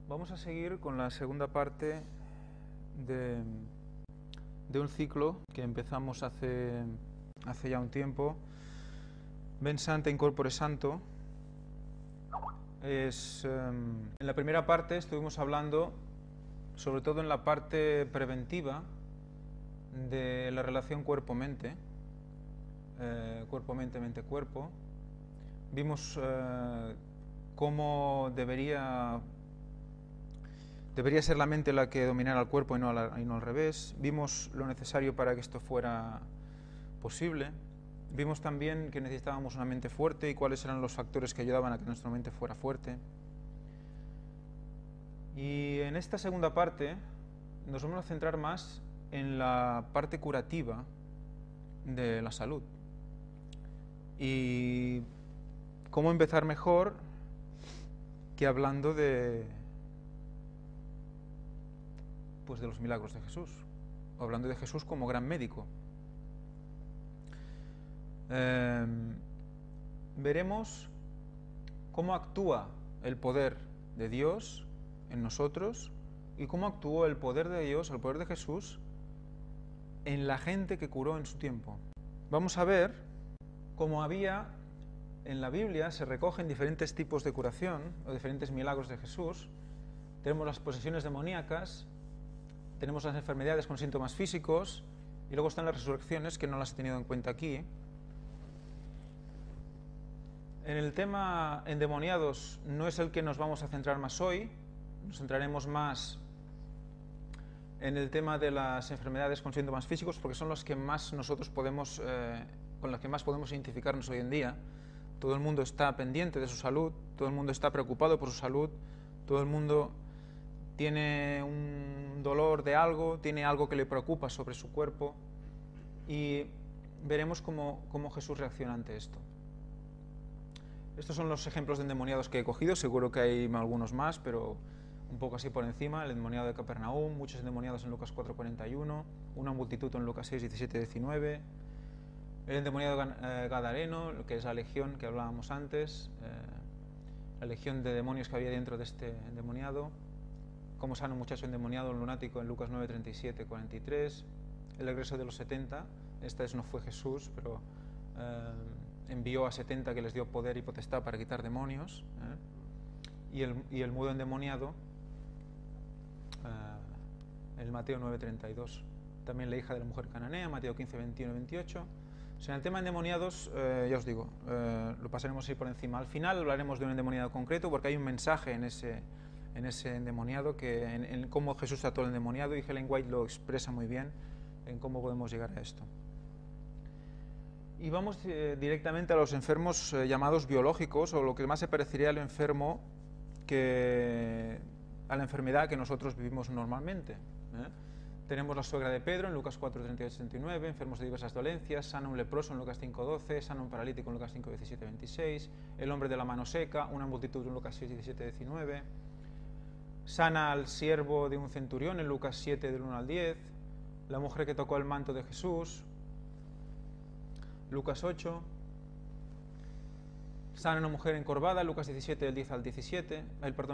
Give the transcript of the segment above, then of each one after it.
Vamos a seguir con la segunda parte de un ciclo que empezamos hace ya un tiempo. Ven Santa Incorpore Santo. En la primera parte estuvimos hablando, sobre todo en la parte preventiva, de la relación cuerpo-mente, cuerpo-mente, mente-cuerpo. Vimos cómo debería ser la mente la que dominara el cuerpo y no al revés. Vimos lo necesario para que esto fuera posible. Vimos también que necesitábamos una mente fuerte y cuáles eran los factores que ayudaban a que nuestra mente fuera fuerte. Y en esta segunda parte nos vamos a centrar más en la parte curativa de la salud. Y cómo empezar mejor que hablando de los milagros de Jesús, o hablando de Jesús como gran médico. Veremos cómo actúa el poder de Dios en nosotros y cómo actuó el poder de Dios, el poder de Jesús, en la gente que curó en su tiempo. Vamos a ver cómo en la Biblia se recogen diferentes tipos de curación o diferentes milagros de Jesús. Tenemos las posesiones demoníacas, tenemos las enfermedades con síntomas físicos y luego están las resurrecciones, que no las he tenido en cuenta aquí. En el tema endemoniados no es el que nos vamos a centrar más hoy, nos centraremos más en el tema de las enfermedades con síntomas físicos porque son los que más nosotros podemos, con las que más podemos identificarnos hoy en día. Todo el mundo está pendiente de su salud, todo el mundo está preocupado por su salud, todo el mundo tiene un dolor de algo, tiene algo que le preocupa sobre su cuerpo y veremos cómo Jesús reacciona ante esto. Estos son los ejemplos de endemoniados que he cogido, seguro que hay algunos más, pero un poco así por encima. El endemoniado de Capernaum, muchos endemoniados en Lucas 4:41, una multitud en Lucas 6:17-19, el endemoniado gadareno, que es la legión que hablábamos antes, la legión de demonios que había dentro de este endemoniado, cómo sana un muchacho endemoniado, un lunático en Lucas 9:37-43, el regreso de los 70, esta vez no fue Jesús, pero envió a 70 que les dio poder y potestad para quitar demonios, y el mudo endemoniado, el Mateo 9:32, también la hija de la mujer cananea, Mateo 15:21-28. O sea, en el tema de endemoniados, ya os digo, lo pasaremos ahí por encima. Al final hablaremos de un endemoniado concreto porque hay un mensaje en ese endemoniado, en cómo Jesús trató al endemoniado, y Ellen White lo expresa muy bien en cómo podemos llegar a esto. Y vamos directamente a los enfermos llamados biológicos, o lo que más se parecería al enfermo a la enfermedad que nosotros vivimos normalmente. Tenemos la suegra de Pedro en Lucas 4:38-39, enfermos de diversas dolencias, sana un leproso en Lucas 5:12, sana un paralítico en Lucas 5:17-26, el hombre de la mano seca, una multitud en Lucas 6:17-19, sana al siervo de un centurión en Lucas 7:1-10, la mujer que tocó el manto de Jesús, Lucas 8, sana una mujer encorvada, Lucas 17:10-17,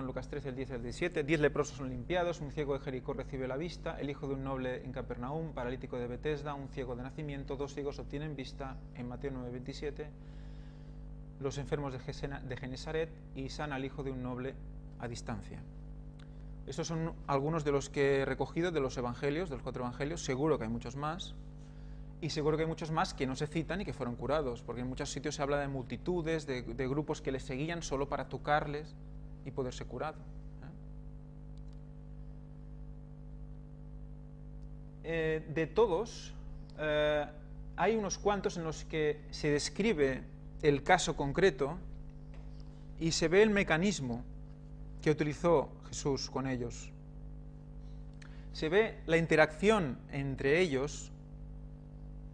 Lucas 13:10-17, 10 leprosos son limpiados, un ciego de Jericó recibe la vista, el hijo de un noble en Capernaum, paralítico de Betesda, un ciego de nacimiento, 2 ciegos obtienen vista en Mateo 9:27, los enfermos de Genesaret, y sana al hijo de un noble a distancia. Estos son algunos de los que he recogido de los evangelios, de los 4 evangelios. Seguro que hay muchos más. Y seguro que hay muchos más que no se citan y que fueron curados, porque en muchos sitios se habla de multitudes, de grupos que les seguían solo para tocarles y poder ser curado. De todos, hay unos cuantos en los que se describe el caso concreto y se ve el mecanismo que utilizó Jesús con ellos. Se ve la interacción entre ellos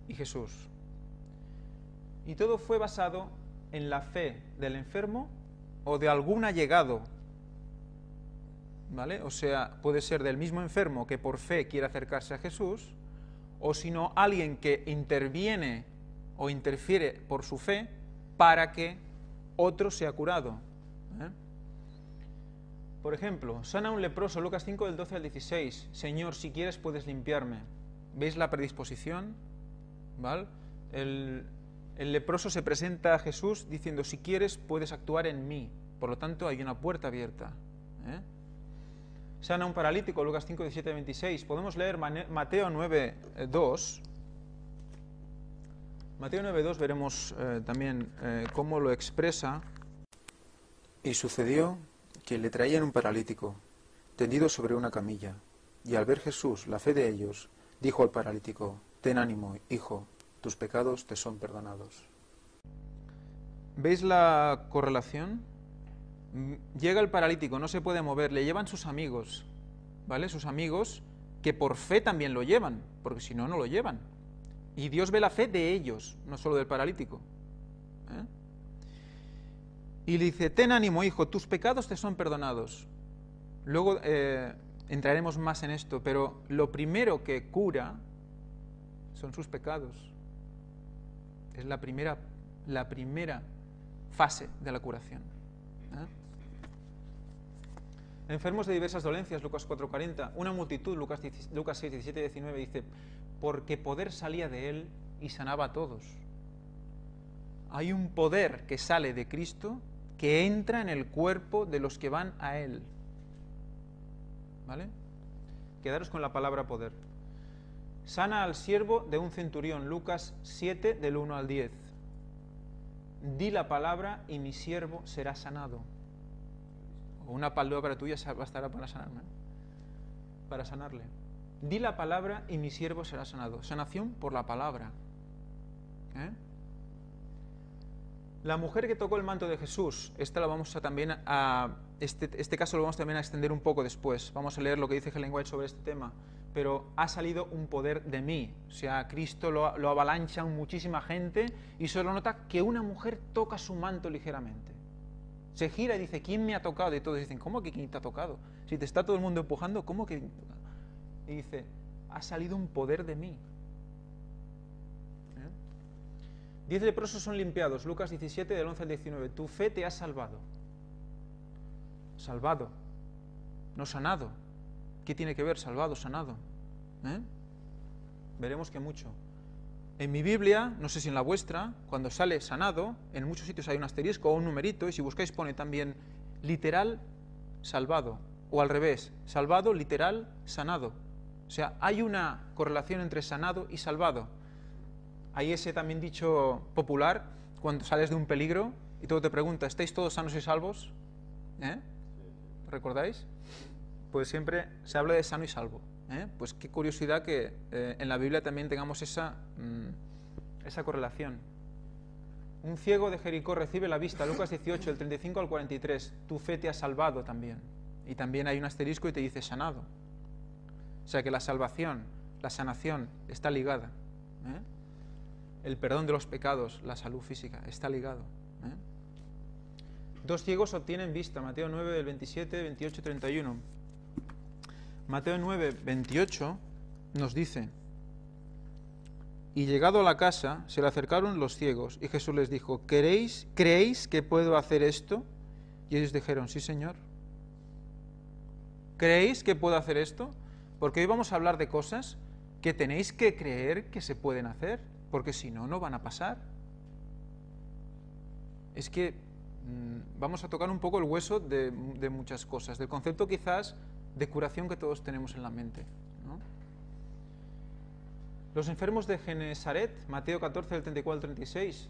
y Jesús. Y todo fue basado en la fe del enfermo o de algún allegado, ¿vale? O sea, puede ser del mismo enfermo que por fe quiere acercarse a Jesús, o si no, alguien que interviene o interfiere por su fe para que otro sea curado. Por ejemplo, sana a un leproso, Lucas 5, del 12 al 16. Señor, si quieres puedes limpiarme. ¿Veis la predisposición? ¿Vale? El leproso se presenta a Jesús diciendo, si quieres puedes actuar en mí. Por lo tanto, hay una puerta abierta. Sana a un paralítico, Lucas 5, 17 al 26. Podemos leer Mateo 9, 2. Mateo 9, 2 veremos también cómo lo expresa. Y sucedió que le traían un paralítico, tendido sobre una camilla, y al ver Jesús la fe de ellos, dijo al paralítico, ten ánimo, hijo, tus pecados te son perdonados. ¿Veis la correlación? Llega el paralítico, no se puede mover, le llevan sus amigos, ¿vale? Sus amigos que por fe también lo llevan, porque si no, no lo llevan. Y Dios ve la fe de ellos, no solo del paralítico. Y le dice, ten ánimo, hijo, tus pecados te son perdonados. Luego entraremos más en esto, pero lo primero que cura son sus pecados. Es la primera fase de la curación. Enfermos de diversas dolencias, Lucas 4:40. Una multitud, Lucas 6, 17 y 19, dice, porque poder salía de él y sanaba a todos. Hay un poder que sale de Cristo que entra en el cuerpo de los que van a él. ¿Vale? Quedaros con la palabra poder. Sana al siervo de un centurión, Lucas 7, del 1 al 10. Di la palabra y mi siervo será sanado. Una palabra tuya bastará para sanarme, para sanarle. Di la palabra y mi siervo será sanado. Sanación por la palabra. La mujer que tocó el manto de Jesús, este caso lo vamos también a extender un poco después. Vamos a leer lo que dice Ellen White sobre este tema. Pero ha salido un poder de mí. O sea, Cristo lo avalancha a muchísima gente y solo nota que una mujer toca su manto ligeramente. Se gira y dice, ¿quién me ha tocado? Y todos dicen, ¿cómo que quién te ha tocado? Si te está todo el mundo empujando, ¿cómo que? Y dice, ha salido un poder de mí. 10 leprosos son limpiados, Lucas 17, del 11 al 19. Tu fe te ha salvado. Salvado, no sanado. ¿Qué tiene que ver salvado, sanado? Veremos que mucho. En mi Biblia, no sé si en la vuestra, cuando sale sanado, en muchos sitios hay un asterisco o un numerito, y si buscáis pone también literal salvado, o al revés, salvado, literal, sanado. O sea, hay una correlación entre sanado y salvado. Hay ese también dicho popular, cuando sales de un peligro y todo te pregunta, ¿estáis todos sanos y salvos? ¿Recordáis? Pues siempre se habla de sano y salvo. Pues qué curiosidad que en la Biblia también tengamos esa correlación. Un ciego de Jericó recibe la vista, Lucas 18, del 35 al 43. Tu fe te ha salvado también. Y también hay un asterisco y te dice sanado. O sea que la salvación, la sanación está ligada. El perdón de los pecados, la salud física, está ligado. 2 ciegos obtienen vista, Mateo 9, del 27, 28, 31. Mateo 9, 28 nos dice, y llegado a la casa, se le acercaron los ciegos, y Jesús les dijo, ¿creéis que puedo hacer esto? Y ellos dijeron, sí, Señor. ¿Creéis que puedo hacer esto? Porque hoy vamos a hablar de cosas que tenéis que creer que se pueden hacer, porque si no, no van a pasar. Es que vamos a tocar un poco el hueso de muchas cosas, del concepto quizás de curación que todos tenemos en la mente, ¿no? Los enfermos de Genesaret, Mateo 14, del 34 al 36,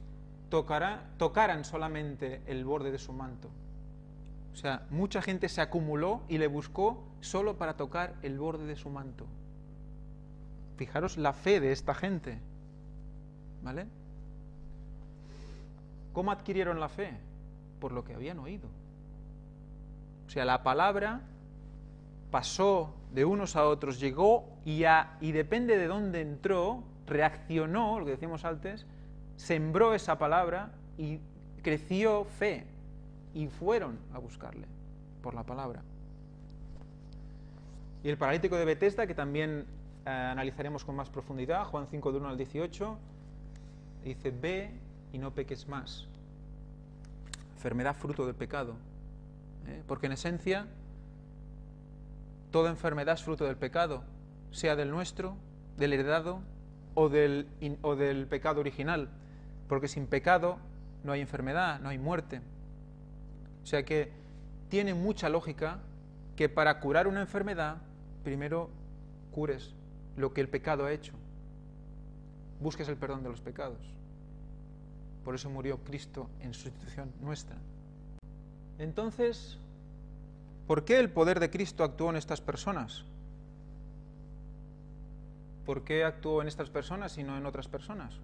tocaran solamente el borde de su manto. O sea, mucha gente se acumuló y le buscó solo para tocar el borde de su manto. Fijaros la fe de esta gente, ¿vale? ¿Cómo adquirieron la fe? Por lo que habían oído. O sea, la palabra pasó de unos a otros, llegó y depende de dónde entró, reaccionó, lo que decíamos antes, sembró esa palabra y creció fe. Y fueron a buscarle por la palabra. Y el paralítico de Betesda, que también analizaremos con más profundidad, Juan 5, del 1 al 18, dice, ve y no peques más. Enfermedad fruto del pecado. Porque en esencia toda enfermedad es fruto del pecado, sea del nuestro, del heredado o del pecado original, porque sin pecado no hay enfermedad, no hay muerte. O sea que tiene mucha lógica que para curar una enfermedad, primero cures lo que el pecado ha hecho, busques el perdón de los pecados. Por eso murió Cristo en sustitución nuestra. Entonces, ¿por qué el poder de Cristo actuó en estas personas? ¿Por qué actuó en estas personas y no en otras personas?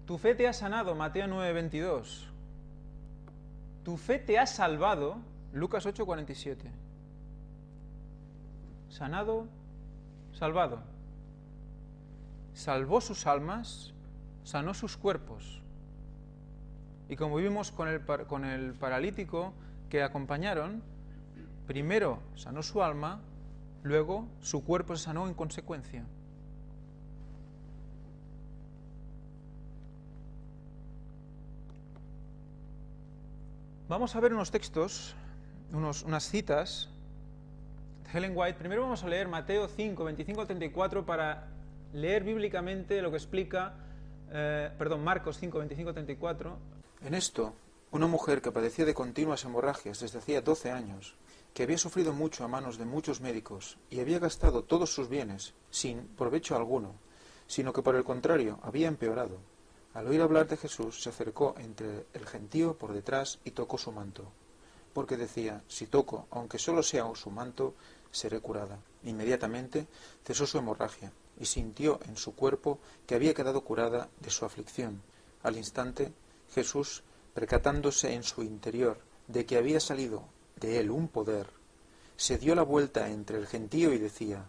Tu fe te ha sanado, Mateo 9:22. Tu fe te ha salvado, Lucas 8:47. Sanado, salvado. Salvó sus almas, sanó sus cuerpos. Y como vimos con el paralítico que acompañaron, primero sanó su alma, luego su cuerpo se sanó en consecuencia. Vamos a ver unos textos, unas citas de Ellen White. Primero vamos a leer Mateo 5, 25 al 34 para leer bíblicamente lo que explica, Marcos 5, 25 al 34. En esto, una mujer que padecía de continuas hemorragias desde hacía 12 años, que había sufrido mucho a manos de muchos médicos y había gastado todos sus bienes sin provecho alguno, sino que por el contrario había empeorado, al oír hablar de Jesús se acercó entre el gentío por detrás y tocó su manto, porque decía, si toco, aunque solo sea su manto, seré curada. Inmediatamente cesó su hemorragia y sintió en su cuerpo que había quedado curada de su aflicción. Al instante, Jesús, percatándose en su interior de que había salido de él un poder, se dio la vuelta entre el gentío y decía,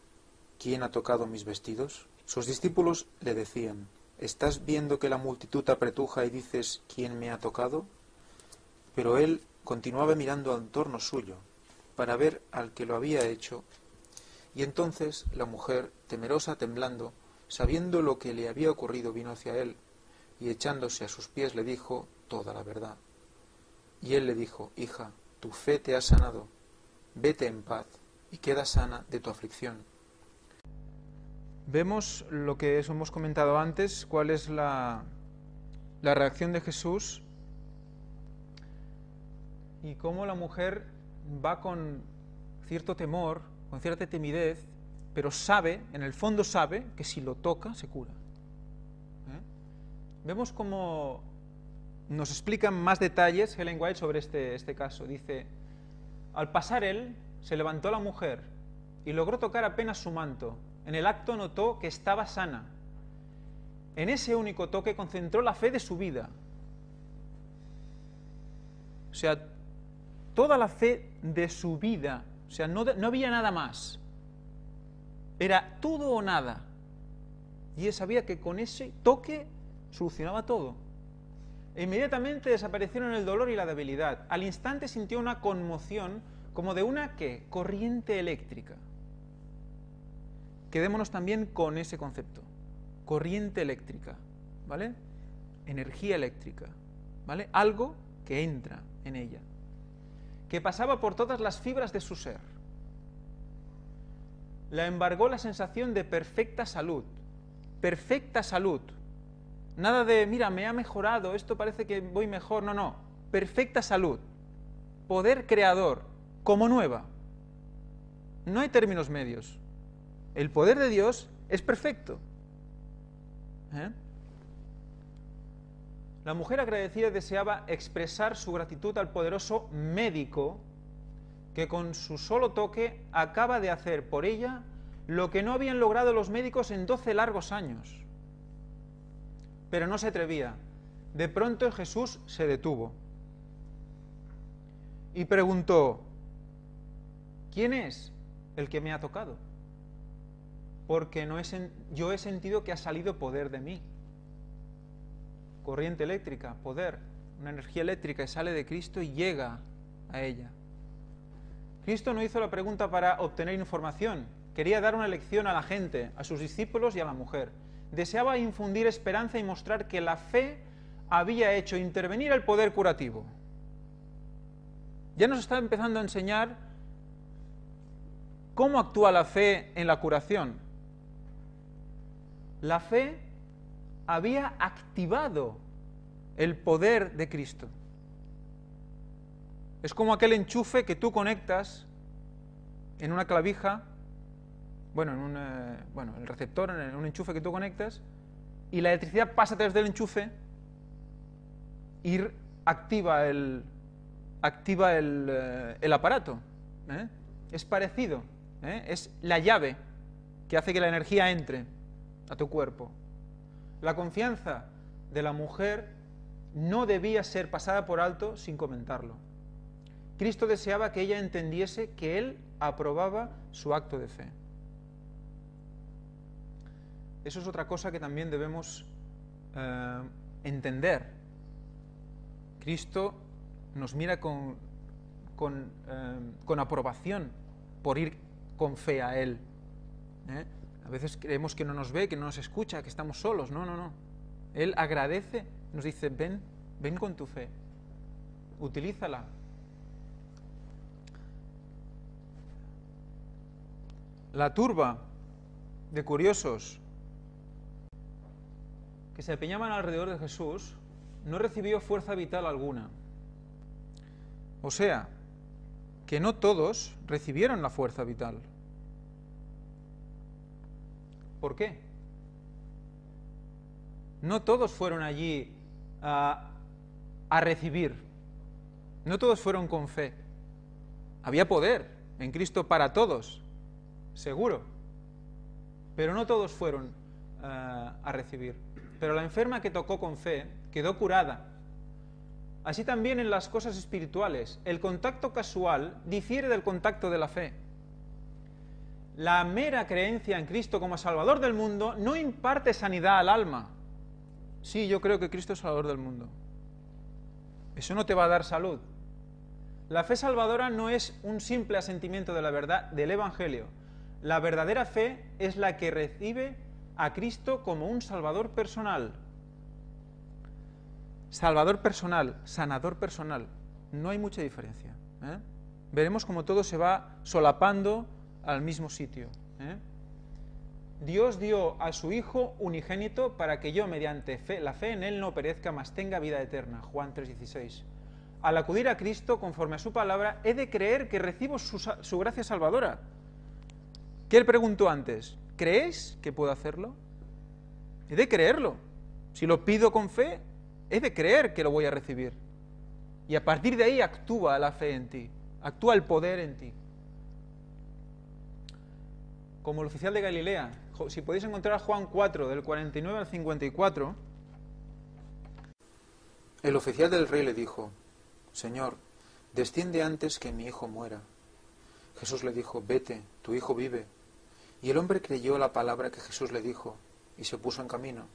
¿quién ha tocado mis vestidos? Sus discípulos le decían, ¿estás viendo que la multitud apretuja y dices, ¿quién me ha tocado? Pero él continuaba mirando en torno suyo, para ver al que lo había hecho, y entonces la mujer, temerosa, temblando, sabiendo lo que le había ocurrido, vino hacia él, y echándose a sus pies le dijo toda la verdad. Y él le dijo, hija, tu fe te ha sanado, vete en paz, y queda sana de tu aflicción. Vemos lo que hemos comentado antes, cuál es la reacción de Jesús y cómo la mujer va con cierto temor, con cierta timidez, pero sabe, en el fondo sabe, que si lo toca se cura. Vemos cómo nos explican más detalles Ellen White sobre este caso. Dice, al pasar él, se levantó la mujer y logró tocar apenas su manto. En el acto notó que estaba sana. En ese único toque concentró la fe de su vida. O sea, toda la fe de su vida. O sea, no había nada más. Era todo o nada. Y él sabía que con ese toque solucionaba todo. E inmediatamente desaparecieron el dolor y la debilidad. Al instante sintió una conmoción como de una, ¿qué? Corriente eléctrica. Quedémonos también con ese concepto. Corriente eléctrica, ¿vale? Energía eléctrica, ¿vale? Algo que entra en ella, que pasaba por todas las fibras de su ser. La embargó la sensación de perfecta salud. Perfecta salud. Nada de, mira, me ha mejorado, esto parece que voy mejor. No, no. Perfecta salud. Poder creador, como nueva. No hay términos medios. El poder de Dios es perfecto. La mujer agradecida deseaba expresar su gratitud al poderoso médico que con su solo toque acaba de hacer por ella lo que no habían logrado los médicos en 12 largos años. Pero no se atrevía. De pronto Jesús se detuvo y preguntó, ¿quién es el que me ha tocado? Porque yo he sentido que ha salido poder de mí. Corriente eléctrica, poder, una energía eléctrica que sale de Cristo y llega a ella. Cristo no hizo la pregunta para obtener información, quería dar una lección a la gente, a sus discípulos y a la mujer. Deseaba infundir esperanza y mostrar que la fe había hecho intervenir el poder curativo. ya nos está empezando a enseñar cómo actúa la fe en la curación. La fe había activado el poder de Cristo. Es como aquel enchufe que tú conectas en una clavija, el receptor, en un enchufe que tú conectas, y la electricidad pasa a través del enchufe y activa el aparato. Es parecido. Es la llave que hace que la energía entre a tu cuerpo. La confianza de la mujer no debía ser pasada por alto sin comentarlo. Cristo deseaba que ella entendiese que Él aprobaba su acto de fe. Eso es otra cosa que también debemos entender. Cristo nos mira con aprobación por ir con fe a Él. A veces creemos que no nos ve, que no nos escucha, que estamos solos. No, no, no. Él agradece, nos dice, ven con tu fe, utilízala. La turba de curiosos que se apiñaban alrededor de Jesús no recibió fuerza vital alguna. O sea, que no todos recibieron la fuerza vital. ¿Por qué? No todos fueron allí a recibir. No todos fueron con fe. Había poder en Cristo para todos, seguro. Pero no todos fueron a recibir. Pero la enferma que tocó con fe quedó curada. Así también en las cosas espirituales. El contacto casual difiere del contacto de la fe. La mera creencia en Cristo como Salvador del mundo no imparte sanidad al alma. Sí, yo creo que Cristo es Salvador del mundo. Eso no te va a dar salud. La fe salvadora no es un simple asentimiento de la verdad del Evangelio. La verdadera fe es la que recibe a Cristo como un Salvador personal. Salvador personal, sanador personal. No hay mucha diferencia. Veremos cómo todo se va solapando al mismo sitio. Dios dio a su Hijo unigénito para que yo, mediante la fe en Él, no perezca, mas tenga vida eterna. Juan 3,16. Al acudir a Cristo, conforme a su palabra, he de creer que recibo su gracia salvadora. ¿Qué él preguntó antes? ¿Crees que puedo hacerlo? He de creerlo. Si lo pido con fe, he de creer que lo voy a recibir. Y a partir de ahí actúa la fe en ti, actúa el poder en ti. Como el oficial de Galilea, si podéis encontrar Juan 4, del 49 al 54. El oficial del rey le dijo: Señor, desciende antes que mi hijo muera. Jesús le dijo: Vete, tu hijo vive. Y el hombre creyó la palabra que Jesús le dijo, y se puso en camino.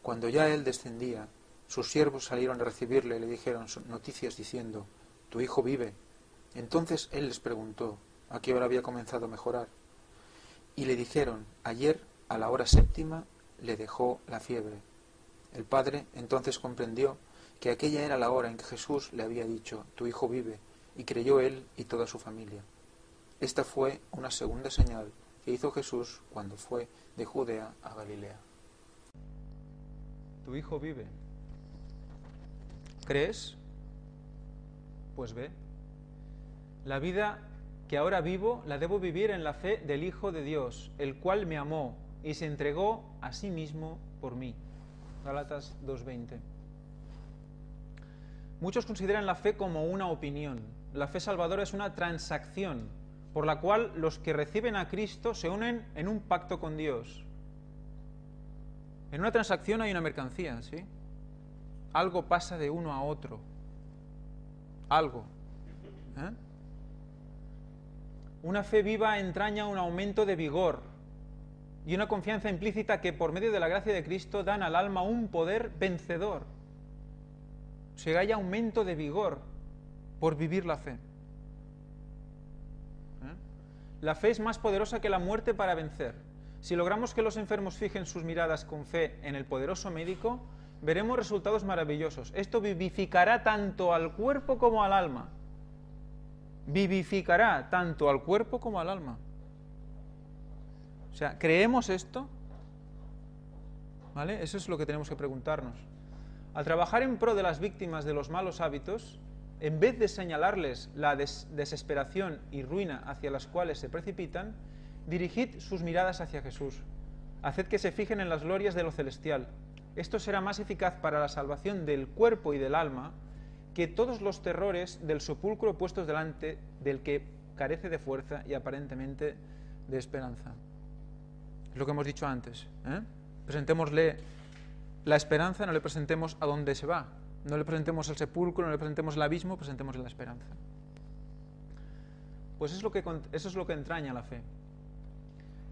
Cuando ya él descendía, sus siervos salieron a recibirle y le dijeron noticias diciendo: Tu hijo vive. Entonces él les preguntó a qué hora había comenzado a mejorar. Y le dijeron: ayer, a la hora 7:, le dejó la fiebre. El padre entonces comprendió que aquella era la hora en que Jesús le había dicho: Tu hijo vive, y creyó él y toda su familia. Esta fue una segunda señal que hizo Jesús cuando fue de Judea a Galilea. Tu hijo vive. ¿Crees? Pues ve. La vida que ahora vivo la debo vivir en la fe del Hijo de Dios, el cual me amó y se entregó a sí mismo por mí. Gálatas 2:20. Muchos consideran la fe como una opinión. La fe salvadora es una transacción por la cual los que reciben a Cristo se unen en un pacto con Dios. En una transacción hay una mercancía, ¿sí? Algo pasa de uno a otro. Algo. Una fe viva entraña un aumento de vigor y una confianza implícita que por medio de la gracia de Cristo dan al alma un poder vencedor. O sea, hay aumento de vigor por vivir la fe. La fe es más poderosa que la muerte para vencer. Si logramos que los enfermos fijen sus miradas con fe en el poderoso médico, veremos resultados maravillosos. Esto vivificará tanto al cuerpo como al alma. vivificará tanto al cuerpo como al alma. O sea, ¿creemos esto? ¿Vale? Eso es lo que tenemos que preguntarnos. Al trabajar en pro de las víctimas de los malos hábitos, en vez de señalarles la desesperación y ruina hacia las cuales se precipitan, dirigid sus miradas hacia Jesús. Haced que se fijen en las glorias de lo celestial. Esto será más eficaz para la salvación del cuerpo y del alma que todos los terrores del sepulcro puestos delante del que carece de fuerza y aparentemente de esperanza. Es lo que hemos dicho antes, ¿eh? Presentémosle la esperanza, no le presentemos a dónde se va. No le presentemos el sepulcro, no le presentemos el abismo, presentémosle la esperanza. Pues eso es lo que entraña la fe.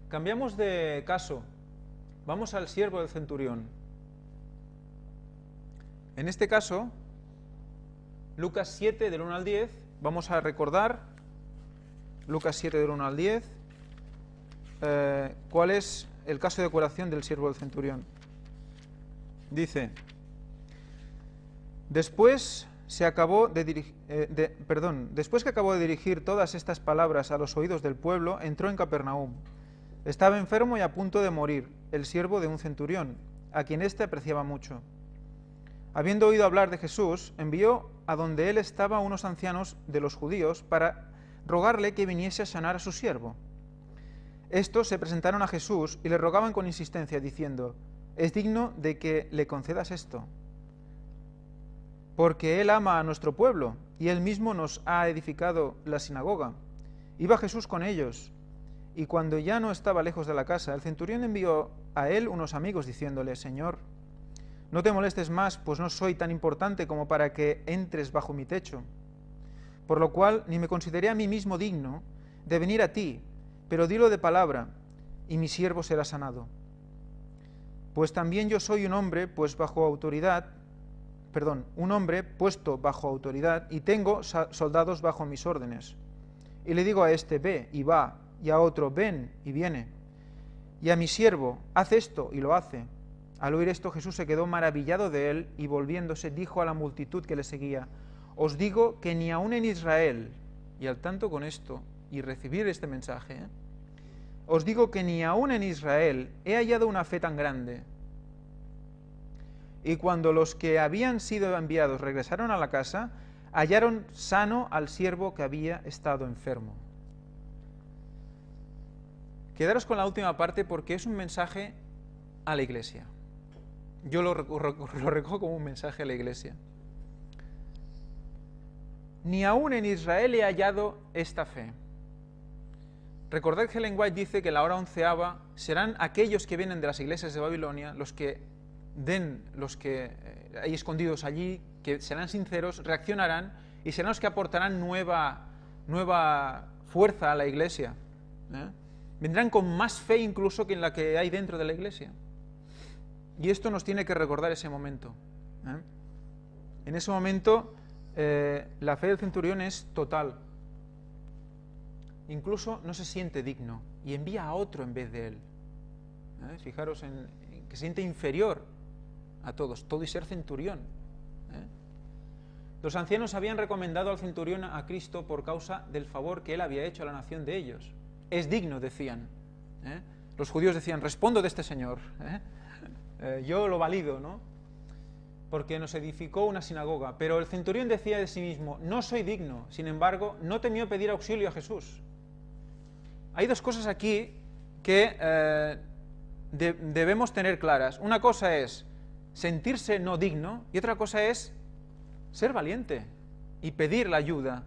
Cambiamos de caso. Vamos al siervo del centurión. En este caso, Lucas 7, del 1 al 10, vamos a recordar, Lucas 7, del 1 al 10, cuál es el caso de curación del siervo del centurión. Dice: después que acabó de dirigir todas estas palabras a los oídos del pueblo, entró en Capernaum. Estaba enfermo y a punto de morir, el siervo de un centurión, a quien éste apreciaba mucho. Habiendo oído hablar de Jesús, envió a donde él estaba unos ancianos de los judíos para rogarle que viniese a sanar a su siervo. Estos se presentaron a Jesús y le rogaban con insistencia, diciendo: es digno de que le concedas esto, porque él ama a nuestro pueblo y él mismo nos ha edificado la sinagoga. Iba Jesús con ellos, y cuando ya no estaba lejos de la casa, el centurión envió a él unos amigos diciéndole: Señor, no te molestes más, pues no soy tan importante como para que entres bajo mi techo. Por lo cual ni me consideré a mí mismo digno de venir a ti, pero dilo de palabra, y mi siervo será sanado. Pues también yo soy un hombre puesto bajo autoridad, y tengo soldados bajo mis órdenes. Y le digo a este: ve, y va, y a otro: ven, y viene. Y a mi siervo: haz esto, y lo hace. Al oír esto, Jesús se quedó maravillado de él, y volviéndose dijo a la multitud que le seguía: os digo que ni aun en Israel, y al tanto con esto, y recibir este mensaje, os digo que ni aun en Israel he hallado una fe tan grande. Y cuando los que habían sido enviados regresaron a la casa, hallaron sano al siervo que había estado enfermo. Quedaros con la última parte porque es un mensaje a la iglesia. Yo lo recojo como un mensaje a la iglesia. Ni aún en Israel he hallado esta fe. Recordad que Ellen White dice que la hora onceava serán aquellos que vienen de las iglesias de Babilonia, los que hay escondidos allí, que serán sinceros, reaccionarán y serán los que aportarán nueva fuerza a la iglesia. Vendrán con más fe incluso que en la que hay dentro de la iglesia. Y esto nos tiene que recordar ese momento. En ese momento la fe del centurión es total. Incluso no se siente digno y envía a otro en vez de él. Fijaros en que se siente inferior a todos, todo y ser centurión. Los ancianos habían recomendado al centurión a Cristo por causa del favor que él había hecho a la nación de ellos. Es digno, decían. Los judíos decían: respondo de este señor. Yo lo valido, ¿no? Porque nos edificó una sinagoga. Pero el centurión decía de sí mismo: no soy digno. Sin embargo, no temió pedir auxilio a Jesús. Hay dos cosas aquí que debemos tener claras. Una cosa es sentirse no digno y otra cosa es ser valiente y pedir la ayuda.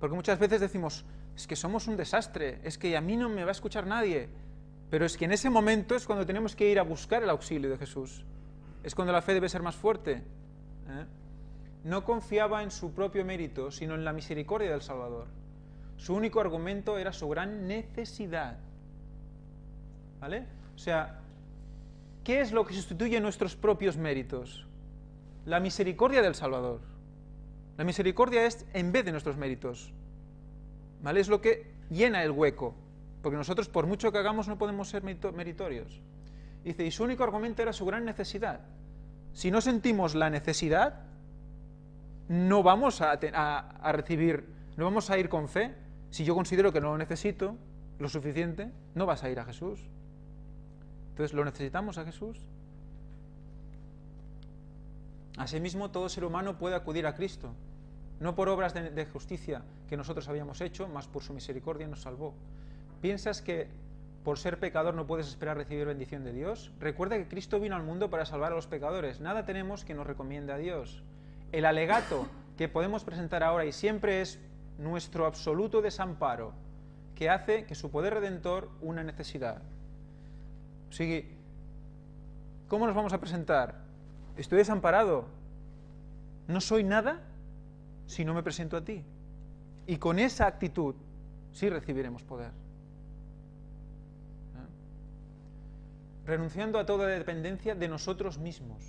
Porque muchas veces decimos: es que somos un desastre, es que a mí no me va a escuchar nadie. Pero es que en ese momento es cuando tenemos que ir a buscar el auxilio de Jesús. Es cuando la fe debe ser más fuerte. No confiaba en su propio mérito, sino en la misericordia del Salvador. Su único argumento era su gran necesidad. ¿Vale? O sea, ¿qué es lo que sustituye nuestros propios méritos? La misericordia del Salvador. La misericordia es en vez de nuestros méritos. ¿Vale? Es lo que llena el hueco. Porque nosotros, por mucho que hagamos, no podemos ser meritorios. Dice, y su único argumento era su gran necesidad. Si no sentimos la necesidad, no vamos a recibir No vamos a ir con fe. Si yo considero que no lo necesito lo suficiente, no vas a ir a Jesús. Entonces, ¿lo necesitamos a Jesús? Asimismo, todo ser humano puede acudir a Cristo, no por obras de justicia que nosotros habíamos hecho, mas por su misericordia nos salvó. ¿Piensas que por ser pecador no puedes esperar recibir bendición de Dios? Recuerda que Cristo vino al mundo para salvar a los pecadores. Nada tenemos que nos recomiende a Dios. El alegato que podemos presentar ahora y siempre es nuestro absoluto desamparo, que hace que su poder redentor una necesidad. O sea, ¿cómo nos vamos a presentar? Estoy desamparado. No soy nada si no me presento a ti. Y con esa actitud sí recibiremos poder. Renunciando a toda dependencia de nosotros mismos.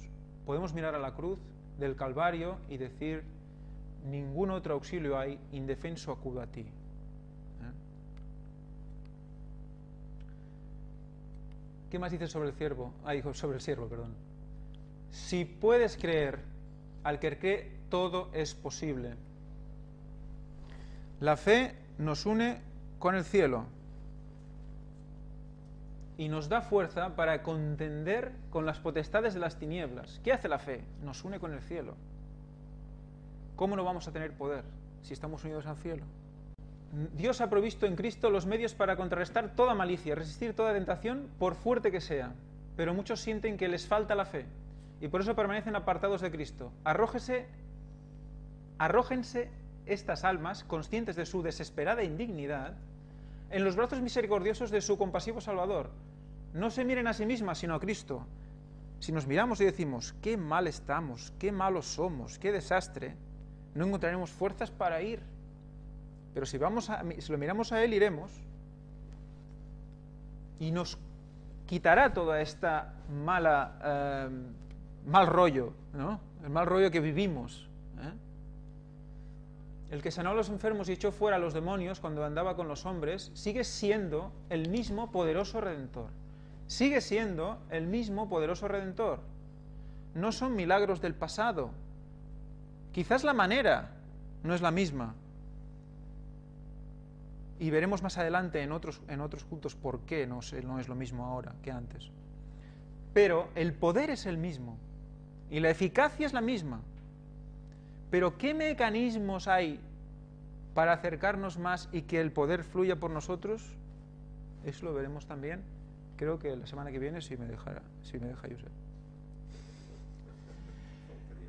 Podemos mirar a la cruz del Calvario y decir: ningún otro auxilio hay, indefenso acudo a ti. ¿Qué más dice sobre el siervo? Sobre el siervo, perdón. Si puedes creer, al que cree todo es posible. La fe nos une con el cielo y nos da fuerza para contender con las potestades de las tinieblas. ¿Qué hace la fe? Nos une con el cielo. ¿Cómo no vamos a tener poder si estamos unidos al cielo? Dios ha provisto en Cristo los medios para contrarrestar toda malicia, resistir toda tentación, por fuerte que sea. Pero muchos sienten que les falta la fe y por eso permanecen apartados de Cristo. Arrójense estas almas, conscientes de su desesperada indignidad, en los brazos misericordiosos de su compasivo Salvador. No se miren a sí mismas, sino a Cristo. Si nos miramos y decimos: qué mal estamos, qué malos somos, qué desastre, no encontraremos fuerzas para ir. Pero si lo miramos a Él, iremos, y nos quitará toda esta mal rollo, ¿no? El mal rollo que vivimos. El que sanó a los enfermos y echó fuera a los demonios cuando andaba con los hombres, sigue siendo el mismo poderoso Redentor. Sigue siendo el mismo poderoso Redentor. No son milagros del pasado. Quizás la manera no es la misma. Y veremos más adelante en otros puntos por qué no es lo mismo ahora que antes. Pero el poder es el mismo y la eficacia es la misma. Pero ¿qué mecanismos hay para acercarnos más y que el poder fluya por nosotros? Eso lo veremos también, creo que la semana que viene, si me deja Josep.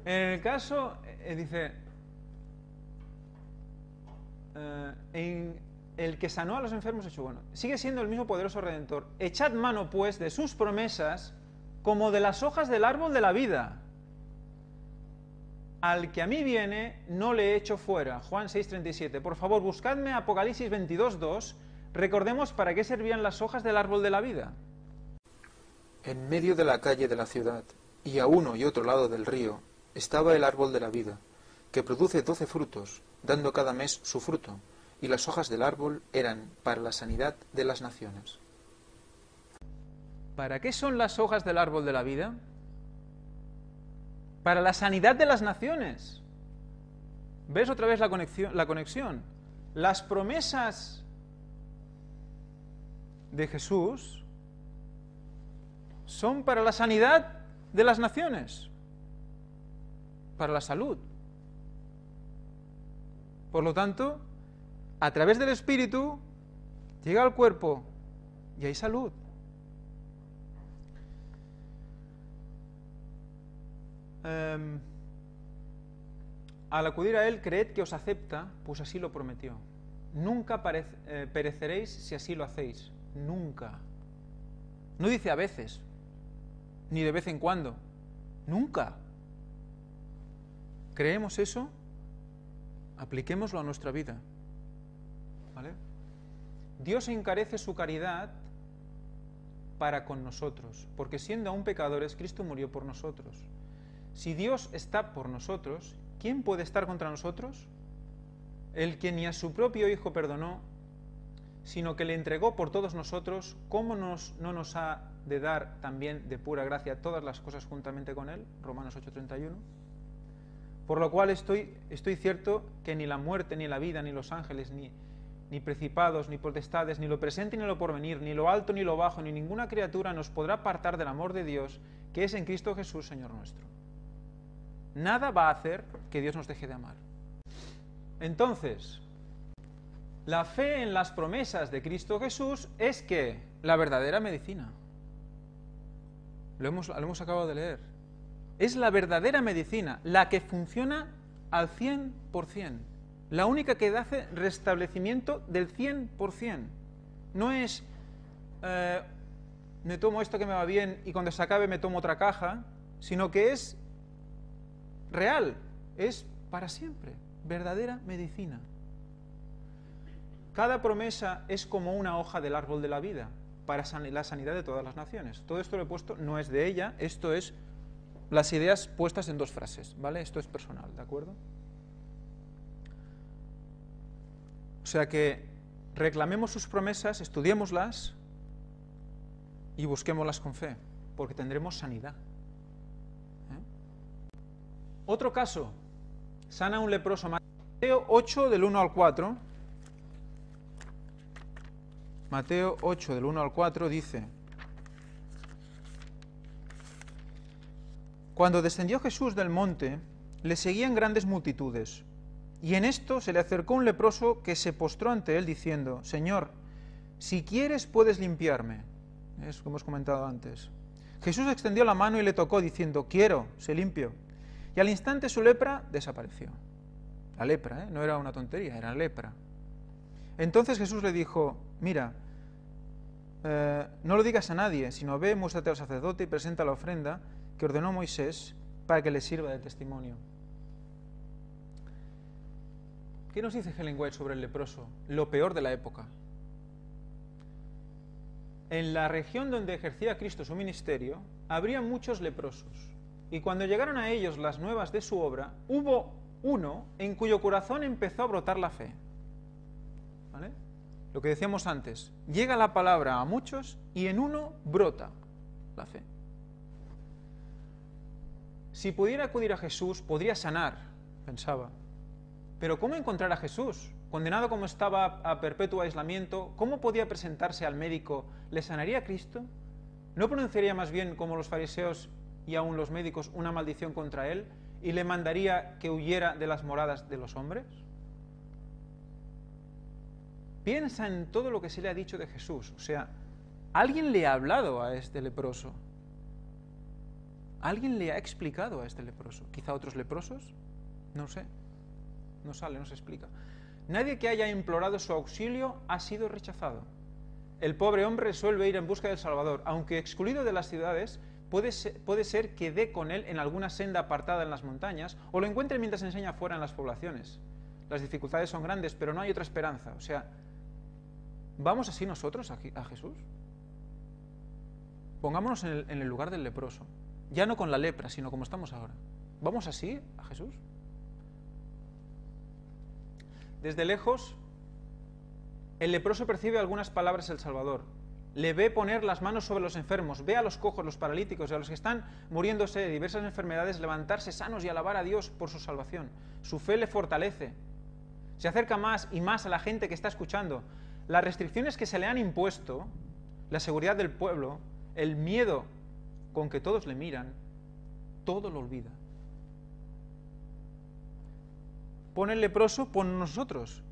En el caso, dice, en el que sanó a los enfermos, sigue siendo el mismo poderoso Redentor. Echad mano, pues, de sus promesas, como de las hojas del árbol de la vida. Al que a mí viene, no le echo fuera. Juan 6:37. Por favor, buscadme Apocalipsis 22:2. Recordemos para qué servían las hojas del árbol de la vida. En medio de la calle de la ciudad, y a uno y otro lado del río, estaba el árbol de la vida, que produce 12 frutos, dando cada mes su fruto, y las hojas del árbol eran para la sanidad de las naciones. ¿Para qué son las hojas del árbol de la vida? Para la sanidad de las naciones. ¿Ves otra vez la conexión? Las promesas de Jesús son para la sanidad de las naciones, para la salud. Por lo tanto, a través del Espíritu llega al cuerpo y hay salud. Al acudir a Él, creed que os acepta, pues así lo prometió. Nunca pereceréis si así lo hacéis. Nunca. No dice a veces, ni de vez en cuando. Nunca. ¿Creemos eso? Apliquémoslo a nuestra vida. ¿Vale? Dios encarece su caridad para con nosotros, porque siendo aún pecadores, Cristo murió por nosotros. Si Dios está por nosotros, ¿quién puede estar contra nosotros? El que ni a su propio Hijo perdonó, sino que le entregó por todos nosotros, ¿cómo no nos ha de dar también de pura gracia todas las cosas juntamente con Él? Romanos 8:31. Por lo cual estoy cierto que ni la muerte, ni la vida, ni los ángeles, ni principados, ni potestades, ni lo presente, ni lo porvenir, ni lo alto, ni lo bajo, ni ninguna criatura nos podrá apartar del amor de Dios, que es en Cristo Jesús, Señor nuestro. Nada va a hacer que Dios nos deje de amar. Entonces, la fe en las promesas de Cristo Jesús es que la verdadera medicina. Lo hemos acabado de leer. Es la verdadera medicina, la que funciona al 100%. La única que hace restablecimiento del 100%. No es, me tomo esto que me va bien y cuando se acabe me tomo otra caja, sino que es real, es para siempre, verdadera medicina. Cada promesa es como una hoja del árbol de la vida para la sanidad de todas las naciones. Todo esto lo he puesto, no es de ella, esto es las ideas puestas en 2 frases, ¿vale? Esto es personal, ¿de acuerdo? O sea que reclamemos sus promesas, estudiémoslas y busquémoslas con fe, porque tendremos sanidad. Otro caso, sana a un leproso. Mateo 8, del 1 al 4. Mateo 8, del 1 al 4 dice: Cuando descendió Jesús del monte, le seguían grandes multitudes, y en esto se le acercó un leproso que se postró ante él diciendo: Señor, si quieres puedes limpiarme. Es como hemos comentado antes. Jesús extendió la mano y le tocó diciendo: Quiero, sé limpio. Y al instante su lepra desapareció. La lepra, no era una tontería, era lepra. Entonces Jesús le dijo: Mira, no lo digas a nadie, sino ve, muéstrate al sacerdote y presenta la ofrenda que ordenó Moisés para que le sirva de testimonio. ¿Qué nos dice Ellen White sobre el leproso? Lo peor de la época. En la región donde ejercía Cristo su ministerio, habría muchos leprosos. Y cuando llegaron a ellos las nuevas de su obra, hubo uno en cuyo corazón empezó a brotar la fe. ¿Vale? Lo que decíamos antes, llega la palabra a muchos y en uno brota la fe. Si pudiera acudir a Jesús, podría sanar, pensaba. Pero ¿cómo encontrar a Jesús? Condenado como estaba a perpetuo aislamiento, ¿cómo podía presentarse al médico? ¿Le sanaría a Cristo? ¿No pronunciaría más bien, como los fariseos y aún los médicos, una maldición contra él y le mandaría que huyera de las moradas de los hombres? Piensa en todo lo que se le ha dicho de Jesús. O sea, alguien le ha hablado a este leproso. ¿Alguien le ha explicado a este leproso? ¿Quizá otros leprosos? No sé. No sale, no se explica. Nadie que haya implorado su auxilio ha sido rechazado. El pobre hombre resuelve ir en busca del Salvador. Aunque excluido de las ciudades, puede ser que dé con él en alguna senda apartada en las montañas o lo encuentre mientras enseña fuera en las poblaciones. Las dificultades son grandes, pero no hay otra esperanza. O sea, ¿vamos así nosotros a Jesús? Pongámonos en el lugar del leproso. Ya no con la lepra, sino como estamos ahora. ¿Vamos así a Jesús? Desde lejos, el leproso percibe algunas palabras del Salvador. Le ve poner las manos sobre los enfermos, ve a los cojos, los paralíticos y a los que están muriéndose de diversas enfermedades levantarse sanos y alabar a Dios por su salvación. Su fe le fortalece. Se acerca más y más a la gente que está escuchando. Las restricciones que se le han impuesto, la seguridad del pueblo, el miedo con que todos le miran, todo lo olvida. Pone el leproso, pon nosotros.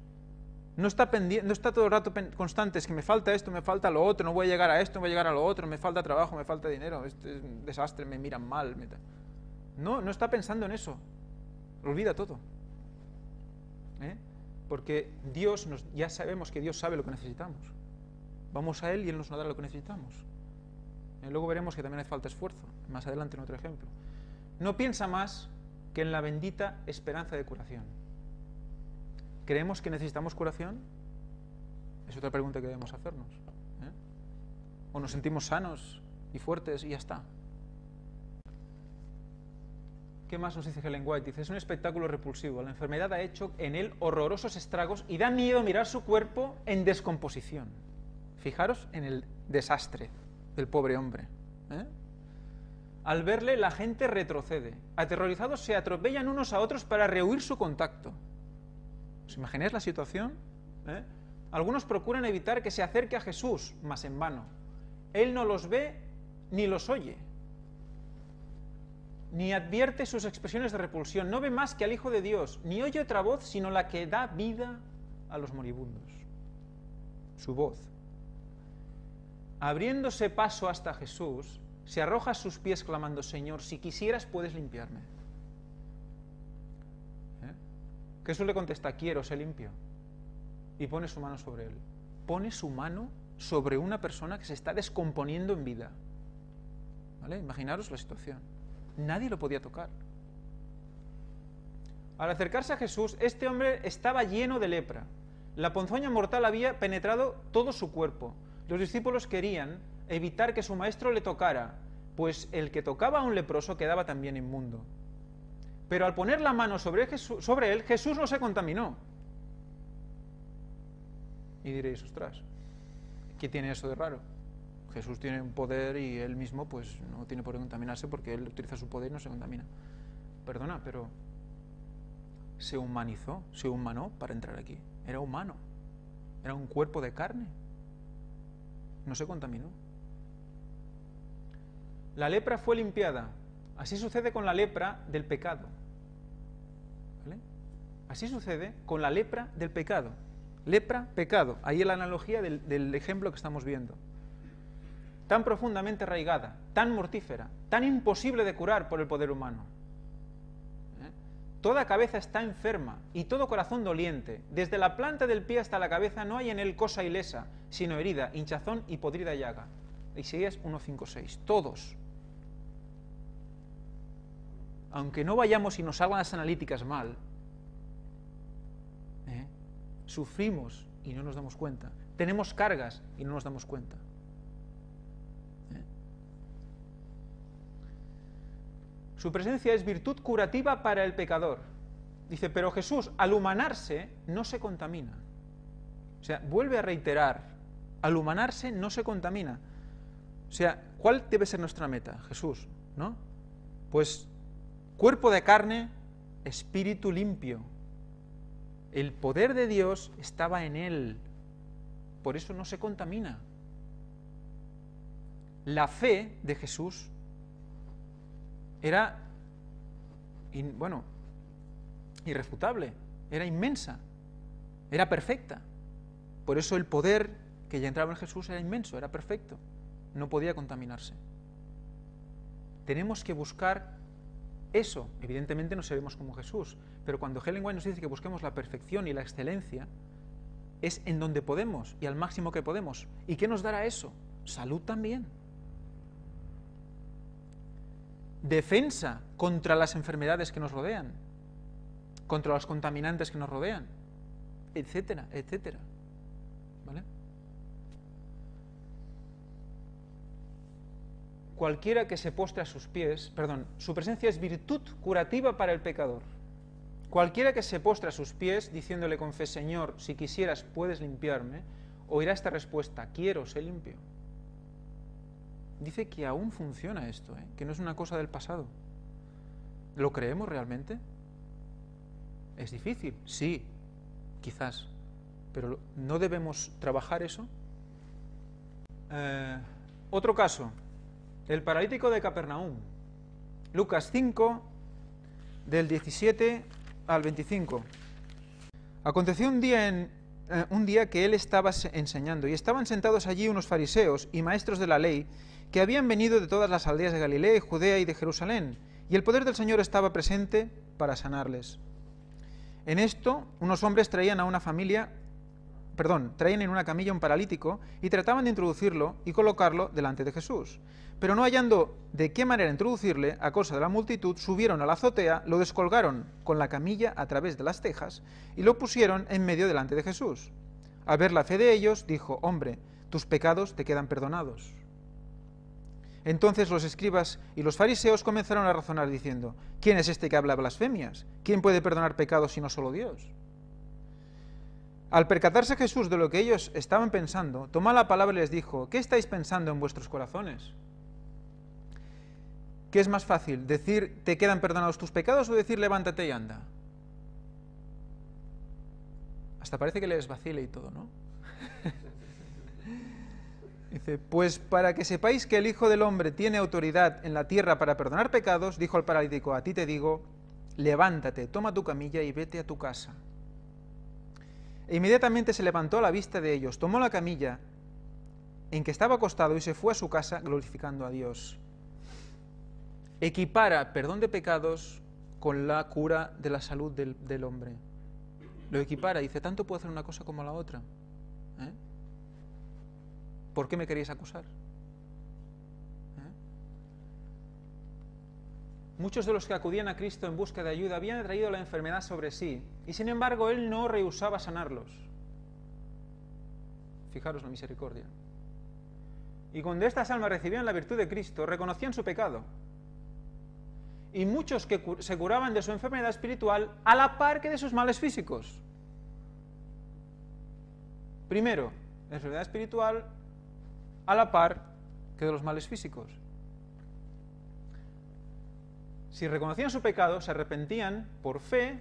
No está todo el rato constante, es que me falta esto, me falta lo otro, no voy a llegar a esto, no voy a llegar a lo otro, me falta trabajo, me falta dinero, este es un desastre, me miran mal. No está pensando en eso. Olvida todo. Porque ya sabemos que Dios sabe lo que necesitamos. Vamos a Él y Él nos dará lo que necesitamos. Luego veremos que también hace falta esfuerzo. Más adelante en otro ejemplo. No piensa más que en la bendita esperanza de curación. ¿Creemos que necesitamos curación? Es otra pregunta que debemos hacernos. ¿O nos sentimos sanos y fuertes y ya está? ¿Qué más nos dice Ellen White? Dice, es un espectáculo repulsivo. La enfermedad ha hecho en él horrorosos estragos y da miedo mirar su cuerpo en descomposición. Fijaros en el desastre del pobre hombre. Al verle, la gente retrocede. Aterrorizados se atropellan unos a otros para rehuir su contacto. ¿Os imagináis la situación? Algunos procuran evitar que se acerque a Jesús, mas en vano. Él no los ve ni los oye, ni advierte sus expresiones de repulsión. No ve más que al Hijo de Dios, ni oye otra voz sino la que da vida a los moribundos. Su voz. Abriéndose paso hasta Jesús, se arroja a sus pies clamando: Señor, si quisieras puedes limpiarme. Jesús le contesta: quiero, sé limpio. Y pone su mano sobre él. Pone su mano sobre una persona que se está descomponiendo en vida. ¿Vale? Imaginaros la situación. Nadie lo podía tocar. Al acercarse a Jesús, este hombre estaba lleno de lepra. La ponzoña mortal había penetrado todo su cuerpo. Los discípulos querían evitar que su maestro le tocara, pues el que tocaba a un leproso quedaba también inmundo. Pero al poner la mano sobre él, Jesús no se contaminó. Y diréis: ostras, ¿qué tiene eso de raro? Jesús tiene un poder y él mismo pues no tiene por qué contaminarse, porque él utiliza su poder y no se contamina. Perdona, pero se humanizó, se humanó para entrar aquí. Era humano, era un cuerpo de carne. No se contaminó. La lepra fue limpiada. Así sucede con la lepra del pecado. ¿Vale? Así sucede con la lepra del pecado. Lepra, pecado. Ahí es la analogía del ejemplo que estamos viendo. Tan profundamente arraigada, tan mortífera, tan imposible de curar por el poder humano. Toda cabeza está enferma y todo corazón doliente. Desde la planta del pie hasta la cabeza no hay en él cosa ilesa, sino herida, hinchazón y podrida llaga. Isaías 1:5-6. Todos. Aunque no vayamos y nos salgan las analíticas mal, sufrimos y no nos damos cuenta. Tenemos cargas y no nos damos cuenta. Su presencia es virtud curativa para el pecador. Dice, pero Jesús, al humanarse, no se contamina. O sea, vuelve a reiterar, al humanarse no se contamina. O sea, ¿cuál debe ser nuestra meta? Jesús, ¿no? Pues, cuerpo de carne, espíritu limpio. El poder de Dios estaba en él. Por eso no se contamina. La fe de Jesús era, irrefutable, era inmensa, era perfecta. Por eso el poder que ya entraba en Jesús era inmenso, era perfecto, no podía contaminarse. Tenemos que buscar eso. Evidentemente no seremos como Jesús, pero cuando Ellen White nos dice que busquemos la perfección y la excelencia, es en donde podemos y al máximo que podemos. ¿Y qué nos dará eso? Salud también. Defensa contra las enfermedades que nos rodean, contra los contaminantes que nos rodean, etcétera, etcétera. ¿Vale? Cualquiera que se postre a sus pies, su presencia es virtud curativa para el pecador. Cualquiera que se postre a sus pies, diciéndole con fe, Señor, si quisieras puedes limpiarme, oirá esta respuesta, quiero, sé limpio. Dice que aún funciona esto, que no es una cosa del pasado. ¿Lo creemos realmente? ¿Es difícil? Sí, quizás. Pero ¿no debemos trabajar eso? Otro caso, el paralítico de Capernaum. Lucas 5, del 17 al 25. Aconteció un día que él estaba enseñando, y estaban sentados allí unos fariseos y maestros de la ley, que habían venido de todas las aldeas de Galilea, Judea y de Jerusalén, y el poder del Señor estaba presente para sanarles. En esto, unos hombres traían en una camilla un paralítico y trataban de introducirlo y colocarlo delante de Jesús. Pero no hallando de qué manera introducirle, a causa de la multitud, subieron a la azotea, lo descolgaron con la camilla a través de las tejas y lo pusieron en medio delante de Jesús. Al ver la fe de ellos, dijo, hombre, tus pecados te quedan perdonados. Entonces los escribas y los fariseos comenzaron a razonar diciendo, ¿quién es este que habla blasfemias? ¿Quién puede perdonar pecados sino solo Dios? Al percatarse Jesús de lo que ellos estaban pensando, tomó la palabra y les dijo, ¿qué estáis pensando en vuestros corazones? ¿Qué es más fácil? ¿Decir te quedan perdonados tus pecados o decir levántate y anda? Hasta parece que les vacile y todo, ¿no? Dice, pues para que sepáis que el Hijo del Hombre tiene autoridad en la tierra para perdonar pecados, dijo al paralítico, a ti te digo, levántate, toma tu camilla y vete a tu casa. E inmediatamente se levantó a la vista de ellos, tomó la camilla en que estaba acostado y se fue a su casa glorificando a Dios. Equipara perdón de pecados con la cura de la salud del hombre. Lo equipara, dice, tanto puede hacer una cosa como la otra. ¿Eh? ¿Por qué me queréis acusar? Muchos de los que acudían a Cristo en busca de ayuda habían traído la enfermedad sobre sí, y sin embargo Él no rehusaba sanarlos. Fijaros la misericordia. Y cuando estas almas recibían la virtud de Cristo, reconocían su pecado. Y muchos que se curaban de su enfermedad espiritual a la par que de sus males físicos. Primero, la enfermedad espiritual a la par que de los males físicos. Si reconocían su pecado, se arrepentían por fe,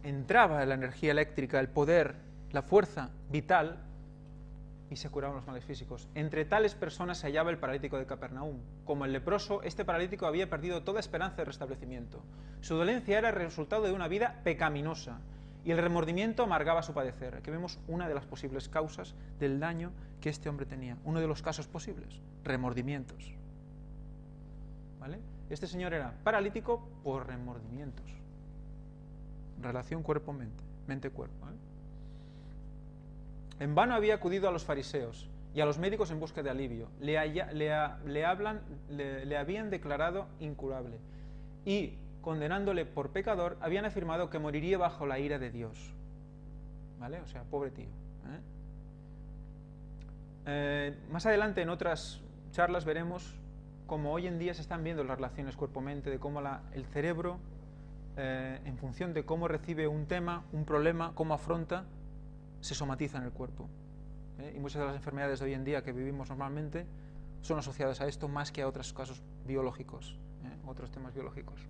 entraba la energía eléctrica, el poder, la fuerza vital y se curaban los males físicos. Entre tales personas se hallaba el paralítico de Capernaum. Como el leproso, este paralítico había perdido toda esperanza de restablecimiento. Su dolencia era el resultado de una vida pecaminosa y el remordimiento amargaba su padecer. Aquí vemos una de las posibles causas del daño que este hombre tenía. Uno de los casos posibles, remordimientos. ¿Vale? Este señor era paralítico por remordimientos. Relación cuerpo-mente, mente-cuerpo. En vano había acudido a los fariseos y a los médicos en busca de alivio. Le habían declarado incurable y, condenándole por pecador, habían afirmado que moriría bajo la ira de Dios. ¿Vale? O sea, pobre tío. Más adelante en otras charlas veremos cómo hoy en día se están viendo las relaciones cuerpo-mente, de cómo el cerebro, en función de cómo recibe un tema, un problema, cómo afronta, se somatiza en el cuerpo. Y muchas de las enfermedades de hoy en día que vivimos normalmente son asociadas a esto más que a otros casos biológicos, otros temas biológicos.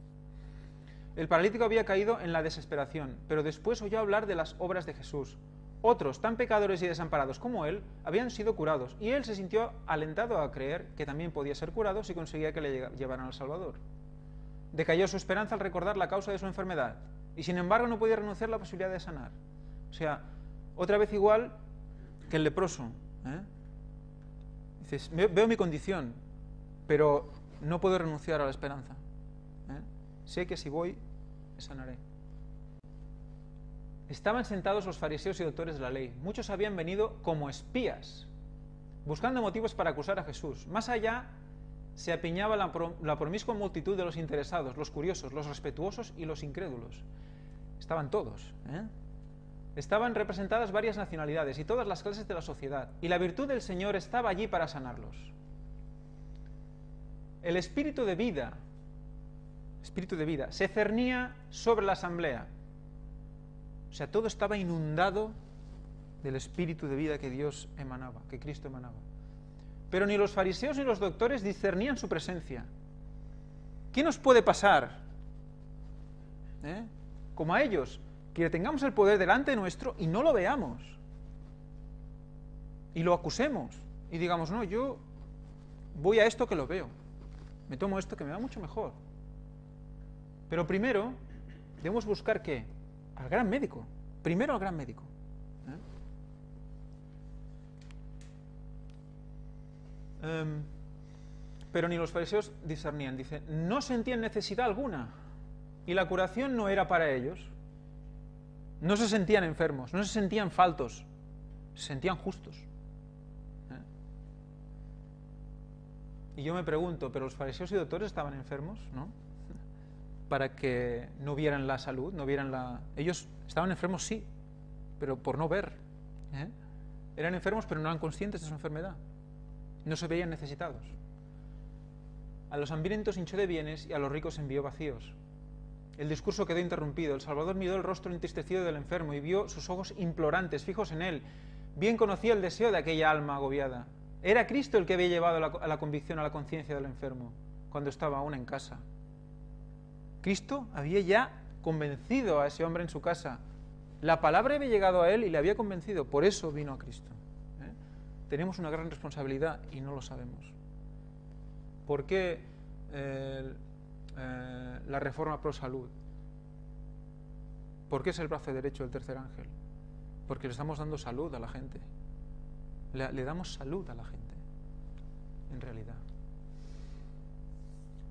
El paralítico había caído en la desesperación, pero después oyó hablar de las obras de Jesús. Otros, tan pecadores y desamparados como él, habían sido curados, y él se sintió alentado a creer que también podía ser curado si conseguía que le llevaran al Salvador. Decayó su esperanza al recordar la causa de su enfermedad, y sin embargo no podía renunciar a la posibilidad de sanar. O sea, otra vez igual que el leproso. Dices, veo mi condición, pero no puedo renunciar a la esperanza. Sé que si voy, me sanaré. Estaban sentados los fariseos y doctores de la ley. Muchos habían venido como espías, buscando motivos para acusar a Jesús. Más allá se apiñaba la promiscua multitud de los interesados, los curiosos, los respetuosos y los incrédulos. Estaban todos. Estaban representadas varias nacionalidades y todas las clases de la sociedad, y la virtud del Señor estaba allí para sanarlos. El espíritu de vida se cernía sobre la asamblea. O sea, todo estaba inundado del espíritu de vida que Dios emanaba, que Cristo emanaba. Pero ni los fariseos ni los doctores discernían su presencia. ¿Qué nos puede pasar? Como a ellos, que tengamos el poder delante nuestro y no lo veamos. Y lo acusemos. Y digamos, no, yo voy a esto que lo veo. Me tomo esto que me va mucho mejor. Pero primero, debemos buscar ¿qué? Al gran médico. Primero al gran médico. Pero ni los fariseos discernían. Dice, no sentían necesidad alguna. Y la curación no era para ellos. No se sentían enfermos, no se sentían faltos. Se sentían justos. Y yo me pregunto, ¿pero los fariseos y doctores estaban enfermos? ¿No? Para que no vieran la salud, no vieran la... Ellos estaban enfermos, sí, pero por no ver. Eran enfermos, pero no eran conscientes de su enfermedad. No se veían necesitados. A los hambrientos hinchó de bienes y a los ricos envió vacíos. El discurso quedó interrumpido. El Salvador miró el rostro entristecido del enfermo y vio sus ojos implorantes, fijos en él. Bien conocía el deseo de aquella alma agobiada. Era Cristo el que había llevado a la convicción a la conciencia del enfermo. cuando estaba aún en casa. Cristo había ya convencido a ese hombre en su casa. La palabra había llegado a él y le había convencido. Por eso vino a Cristo. Tenemos una gran responsabilidad y no lo sabemos. ¿Por qué la reforma pro salud? ¿Por qué es el brazo derecho del tercer ángel? Porque le estamos dando salud a la gente. Le damos salud a la gente, en realidad.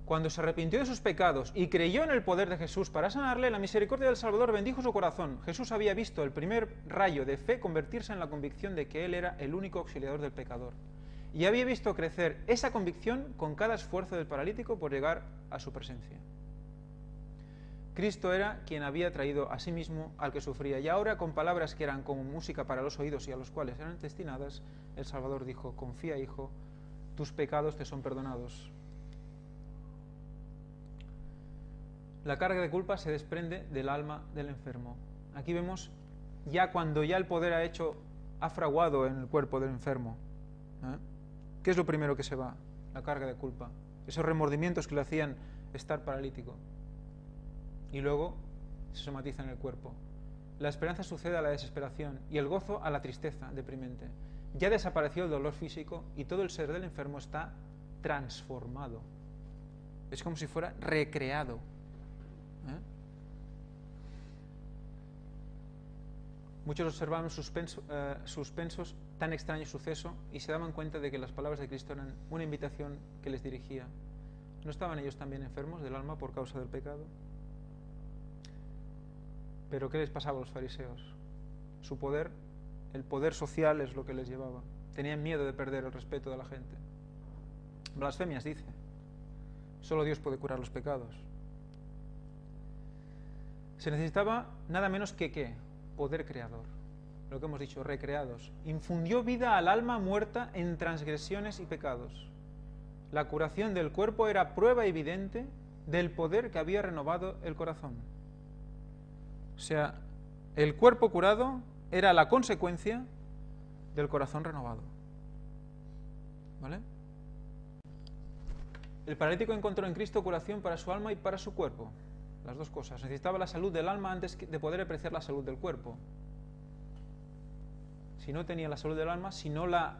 Cuando se arrepintió de sus pecados y creyó en el poder de Jesús para sanarle, la misericordia del Salvador bendijo su corazón. Jesús había visto el primer rayo de fe convertirse en la convicción de que Él era el único auxiliador del pecador. Y había visto crecer esa convicción con cada esfuerzo del paralítico por llegar a su presencia. Cristo era quien había traído a sí mismo al que sufría, y ahora, con palabras que eran como música para los oídos y a los cuales eran destinadas, el Salvador dijo: confía, hijo, tus pecados te son perdonados. La carga de culpa se desprende del alma del enfermo. Aquí vemos ya cuando ya el poder ha fraguado en el cuerpo del enfermo. ¿Qué es lo primero que se va? La carga de culpa. Esos remordimientos que le hacían estar paralítico. Y luego se somatiza en el cuerpo. La esperanza sucede a la desesperación y el gozo a la tristeza deprimente. Ya desapareció el dolor físico y todo el ser del enfermo está transformado. Es como si fuera recreado. Muchos observaban suspensos tan extraño suceso y se daban cuenta de que las palabras de Cristo eran una invitación que les dirigía. ¿No estaban ellos también enfermos del alma por causa del pecado? Pero ¿qué les pasaba a los fariseos? Su poder, el poder social es lo que les llevaba. Tenían miedo de perder el respeto de la gente. Blasfemias, dice. Solo Dios puede curar los pecados. Se necesitaba nada menos que ¿qué? Poder creador. Lo que hemos dicho, recreados. Infundió vida al alma muerta en transgresiones y pecados. La curación del cuerpo era prueba evidente del poder que había renovado el corazón. O sea, el cuerpo curado era la consecuencia del corazón renovado. ¿Vale? El paralítico encontró en Cristo curación para su alma y para su cuerpo. Las dos cosas. Necesitaba la salud del alma antes de poder apreciar la salud del cuerpo. Si no tenía la salud del alma, si no la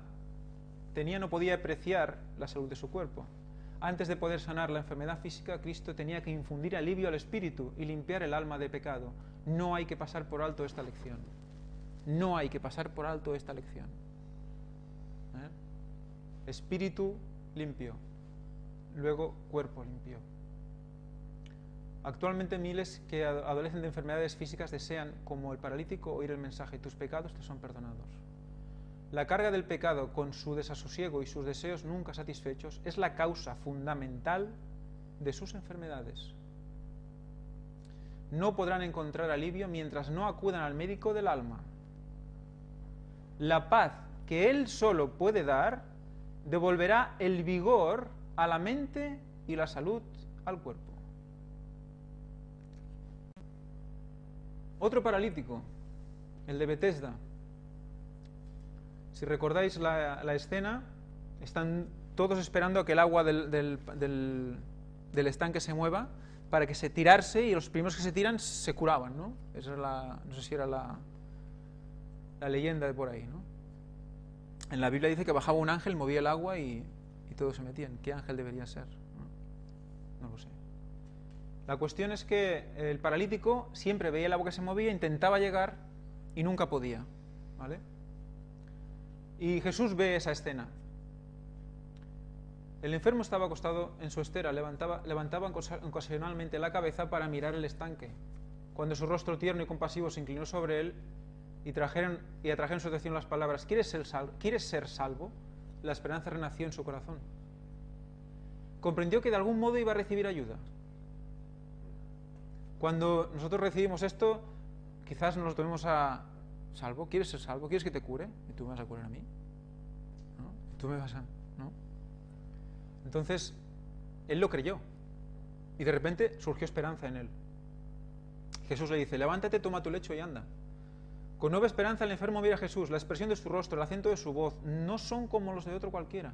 tenía, no podía apreciar la salud de su cuerpo. Antes de poder sanar la enfermedad física, Cristo tenía que infundir alivio al espíritu y limpiar el alma de pecado. No hay que pasar por alto esta lección. No hay que pasar por alto esta lección. Espíritu limpio, luego cuerpo limpio. Actualmente miles que adolecen de enfermedades físicas desean, como el paralítico, oír el mensaje: tus pecados te son perdonados. La carga del pecado, con su desasosiego y sus deseos nunca satisfechos, es la causa fundamental de sus enfermedades. No podrán encontrar alivio mientras no acudan al médico del alma. La paz que Él solo puede dar devolverá el vigor a la mente y la salud al cuerpo. Otro paralítico, el de Betesda. Si recordáis la escena, están todos esperando a que el agua del estanque se mueva para que se tirarse, y los primeros que se tiran se curaban, ¿no? Esa es no sé si era la leyenda de por ahí, ¿no? En la Biblia dice que bajaba un ángel, movía el agua y todos se metían. ¿Qué ángel debería ser? No lo sé. La cuestión es que el paralítico siempre veía el agua que se movía, intentaba llegar y nunca podía, ¿vale? Y Jesús ve esa escena. El enfermo estaba acostado en su estera, levantaba ocasionalmente la cabeza para mirar el estanque. Cuando su rostro tierno y compasivo se inclinó sobre él y atrajeron su atención las palabras: ¿Quieres ser salvo? La esperanza renació en su corazón. Comprendió que de algún modo iba a recibir ayuda. Cuando nosotros recibimos esto, quizás nos lo tomemos a salvo. ¿Quieres ser salvo? ¿Quieres que te cure? ¿Y tú me vas a curar a mí? ¿No? ¿Tú me vas a...? ¿No? Entonces, él lo creyó. Y de repente surgió esperanza en él. Jesús le dice: levántate, toma tu lecho y anda. Con nueva esperanza el enfermo mira a Jesús. La expresión de su rostro, el acento de su voz, no son como los de otro cualquiera.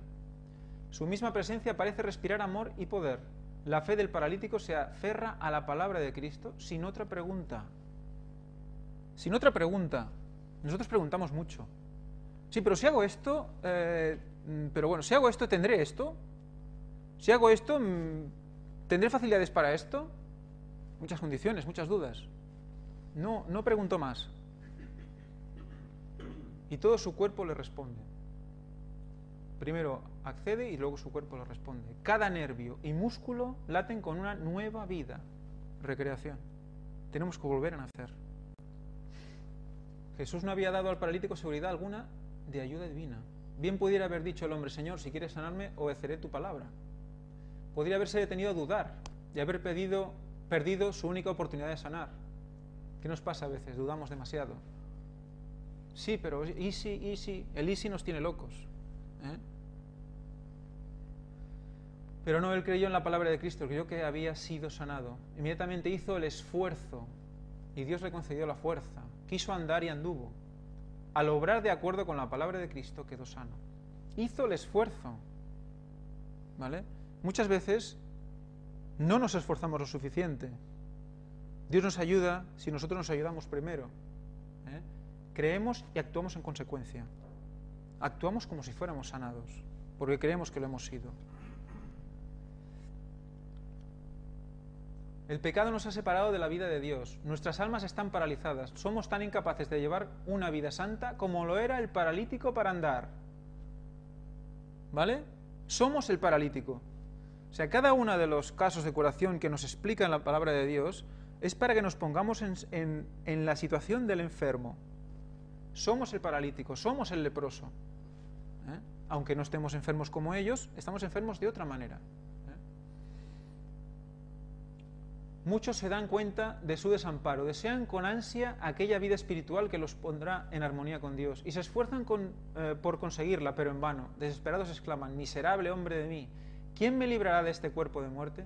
Su misma presencia parece respirar amor y poder. La fe del paralítico se aferra a la palabra de Cristo sin otra pregunta. Sin otra pregunta. Nosotros preguntamos mucho. Sí, pero si hago esto, si hago esto, ¿tendré esto? Si hago esto, ¿tendré facilidades para esto? Muchas condiciones, muchas dudas. No preguntó más. Y todo su cuerpo le responde. Primero accede y luego su cuerpo le responde. Cada nervio y músculo laten con una nueva vida. Recreación. Tenemos que volver a nacer. Jesús no había dado al paralítico seguridad alguna de ayuda divina. Bien pudiera haber dicho el hombre: Señor, si quieres sanarme, obedeceré tu palabra. Podría haberse detenido a dudar y haber perdido su única oportunidad de sanar. ¿Qué nos pasa a veces? Dudamos demasiado. Sí, pero ¿y si? El y si nos tiene locos. Pero no, él creyó en la palabra de Cristo, creyó que había sido sanado. Inmediatamente hizo el esfuerzo y Dios le concedió la fuerza. Quiso andar y anduvo. Al obrar de acuerdo con la palabra de Cristo, quedó sano. Hizo el esfuerzo. ¿Vale? Muchas veces no nos esforzamos lo suficiente. Dios nos ayuda si nosotros nos ayudamos primero. Creemos y actuamos en consecuencia. Actuamos como si fuéramos sanados, porque creemos que lo hemos sido. El pecado nos ha separado de la vida de Dios. Nuestras almas están paralizadas. Somos tan incapaces de llevar una vida santa como lo era el paralítico para andar. ¿Vale? Somos el paralítico. O sea, cada uno de los casos de curación que nos explica en la palabra de Dios es para que nos pongamos en la situación del enfermo. Somos el paralítico, somos el leproso. Aunque no estemos enfermos como ellos, estamos enfermos de otra manera. Muchos se dan cuenta de su desamparo, desean con ansia aquella vida espiritual que los pondrá en armonía con Dios y se esfuerzan por conseguirla, pero en vano. Desesperados exclaman: miserable hombre de mí, ¿quién me librará de este cuerpo de muerte?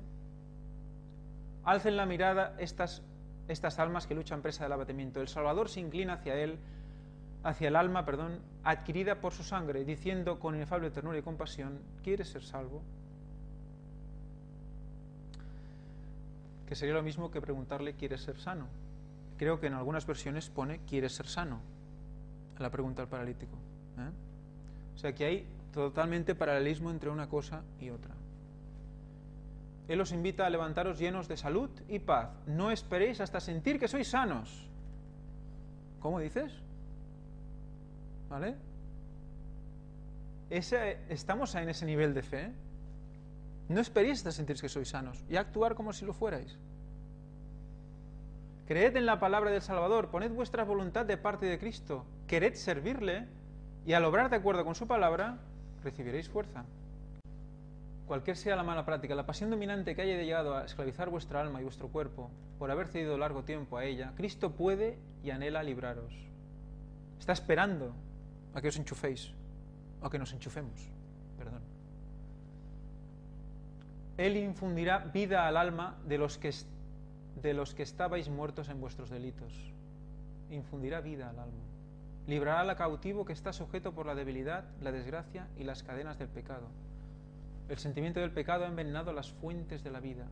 Alcen la mirada estas almas que luchan presa del abatimiento. El Salvador se inclina hacia el alma, adquirida por su sangre, diciendo con inefable ternura y compasión: ¿quieres ser salvo? Que sería lo mismo que preguntarle: ¿quieres ser sano? Creo que en algunas versiones pone: ¿quieres ser sano? A la pregunta al paralítico. O sea que hay totalmente paralelismo entre una cosa y otra. Él os invita a levantaros llenos de salud y paz. No esperéis hasta sentir que sois sanos. ¿Cómo dices? ¿Vale? Estamos en ese nivel de fe. No esperéis hasta sentir que sois sanos y actuar como si lo fuerais. Creed en la palabra del Salvador, poned vuestra voluntad de parte de Cristo, quered servirle y al obrar de acuerdo con su palabra, recibiréis fuerza. Cualquier sea la mala práctica, la pasión dominante que haya llegado a esclavizar vuestra alma y vuestro cuerpo por haber cedido largo tiempo a ella, Cristo puede y anhela libraros. Está esperando a que os enchuféis, o a que nos enchufemos. Él infundirá vida al alma de los que estabais muertos en vuestros delitos. Infundirá vida al alma. Librará al cautivo que está sujeto por la debilidad, la desgracia y las cadenas del pecado. El sentimiento del pecado ha envenenado las fuentes de la vida.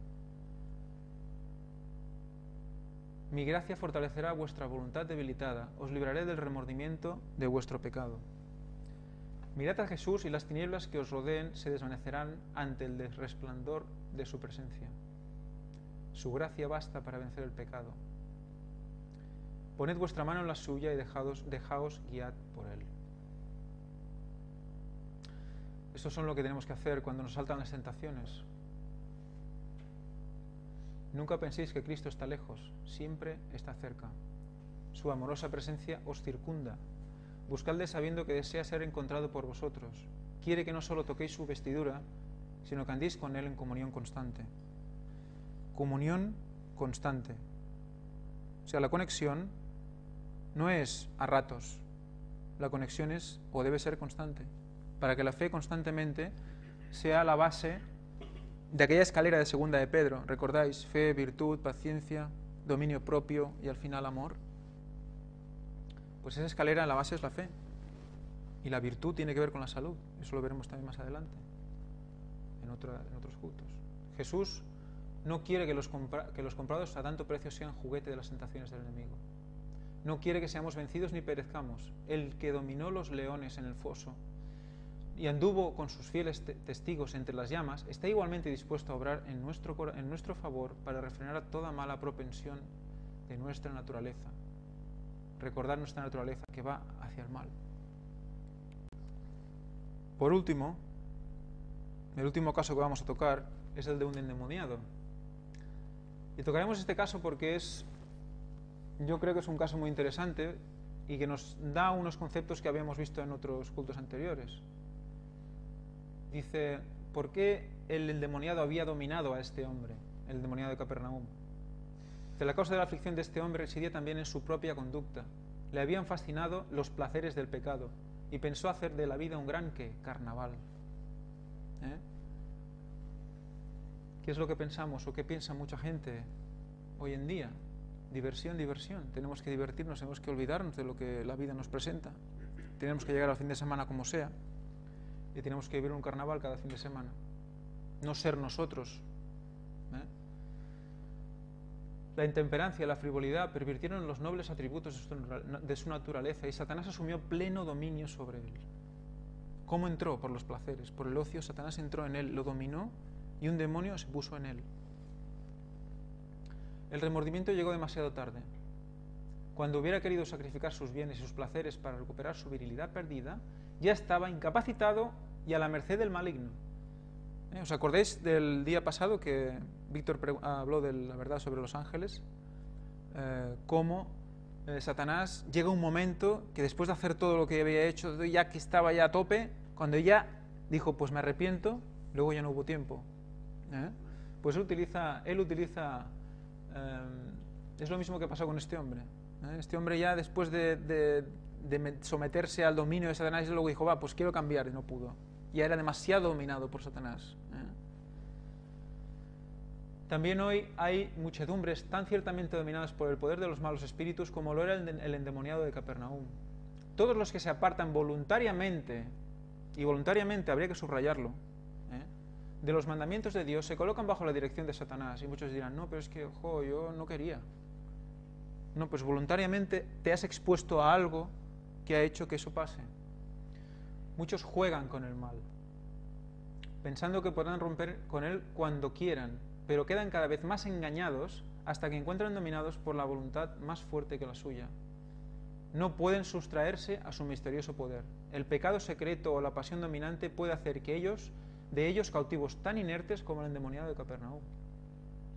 Mi gracia fortalecerá vuestra voluntad debilitada. Os libraré del remordimiento de vuestro pecado. Mirad a Jesús y las tinieblas que os rodeen se desvanecerán ante el resplandor de su presencia. Su gracia basta para vencer el pecado. Poned vuestra mano en la suya y dejaos guiar por él. Esto es lo que tenemos que hacer cuando nos saltan las tentaciones. Nunca penséis que Cristo está lejos, siempre está cerca. Su amorosa presencia os circunda. Buscadle sabiendo que desea ser encontrado por vosotros. Quiere que no solo toquéis su vestidura, sino que andéis con él en comunión constante. Comunión constante. O sea, la conexión no es a ratos. La conexión es, o debe ser, constante. Para que la fe constantemente sea la base de aquella escalera de segunda de Pedro. ¿Recordáis? Fe, virtud, paciencia, dominio propio y al final amor. Pues esa escalera en la base es la fe. Y la virtud tiene que ver con la salud. Eso lo veremos también más adelante. en otros cultos. Jesús no quiere que los comprados a tanto precio sean juguete de las tentaciones del enemigo. No quiere que seamos vencidos ni perezcamos. El que dominó los leones en el foso y anduvo con sus fieles testigos entre las llamas, está igualmente dispuesto a obrar en nuestro favor para refrenar toda mala propensión de nuestra naturaleza. Recordar nuestra naturaleza que va hacia el mal. Por último, el último caso que vamos a tocar es el de un endemoniado. Y tocaremos este caso porque yo creo que es un caso muy interesante y que nos da unos conceptos que habíamos visto en otros cultos anteriores. Dice, ¿por qué el endemoniado había dominado a este hombre, el endemoniado de Capernaum? Dice, la causa de la aflicción de este hombre residía también en su propia conducta. Le habían fascinado los placeres del pecado y pensó hacer de la vida un gran carnaval. ¿Qué es lo que pensamos o qué piensa mucha gente hoy en día? Diversión, diversión. Tenemos que divertirnos, tenemos que olvidarnos de lo que la vida nos presenta. Tenemos que llegar al fin de semana como sea y tenemos que vivir un carnaval cada fin de semana. No ser nosotros. La intemperancia y la frivolidad pervirtieron los nobles atributos de su naturaleza y Satanás asumió pleno dominio sobre él. ¿Cómo entró? Por los placeres, por el ocio. Satanás entró en él, lo dominó y un demonio se puso en él. El remordimiento llegó demasiado tarde. Cuando hubiera querido sacrificar sus bienes y sus placeres para recuperar su virilidad perdida, ya estaba incapacitado y a la merced del maligno. ¿Os acordáis del día pasado que Víctor habló de la verdad sobre los ángeles? Cómo Satanás llega un momento que después de hacer todo lo que había hecho, ya que estaba ya a tope, cuando ya dijo, pues me arrepiento, luego ya no hubo tiempo. Pues él utiliza es lo mismo que pasó con este hombre. Este hombre ya después de someterse al dominio de Satanás, luego dijo, pues quiero cambiar, y no pudo. Ya era demasiado dominado por Satanás. También hoy hay muchedumbres tan ciertamente dominadas por el poder de los malos espíritus como lo era el endemoniado de Capernaum. Todos los que se apartan voluntariamente, y voluntariamente habría que subrayarlo, de los mandamientos de Dios, se colocan bajo la dirección de Satanás. Y muchos dirán, no, pero es que, yo no quería. No, pues voluntariamente te has expuesto a algo que ha hecho que eso pase. Muchos juegan con el mal, pensando que podrán romper con él cuando quieran, pero quedan cada vez más engañados hasta que encuentran dominados por la voluntad más fuerte que la suya. No pueden sustraerse a su misterioso poder. El pecado secreto o la pasión dominante puede hacer de ellos cautivos tan inertes como el endemoniado de Capernaum.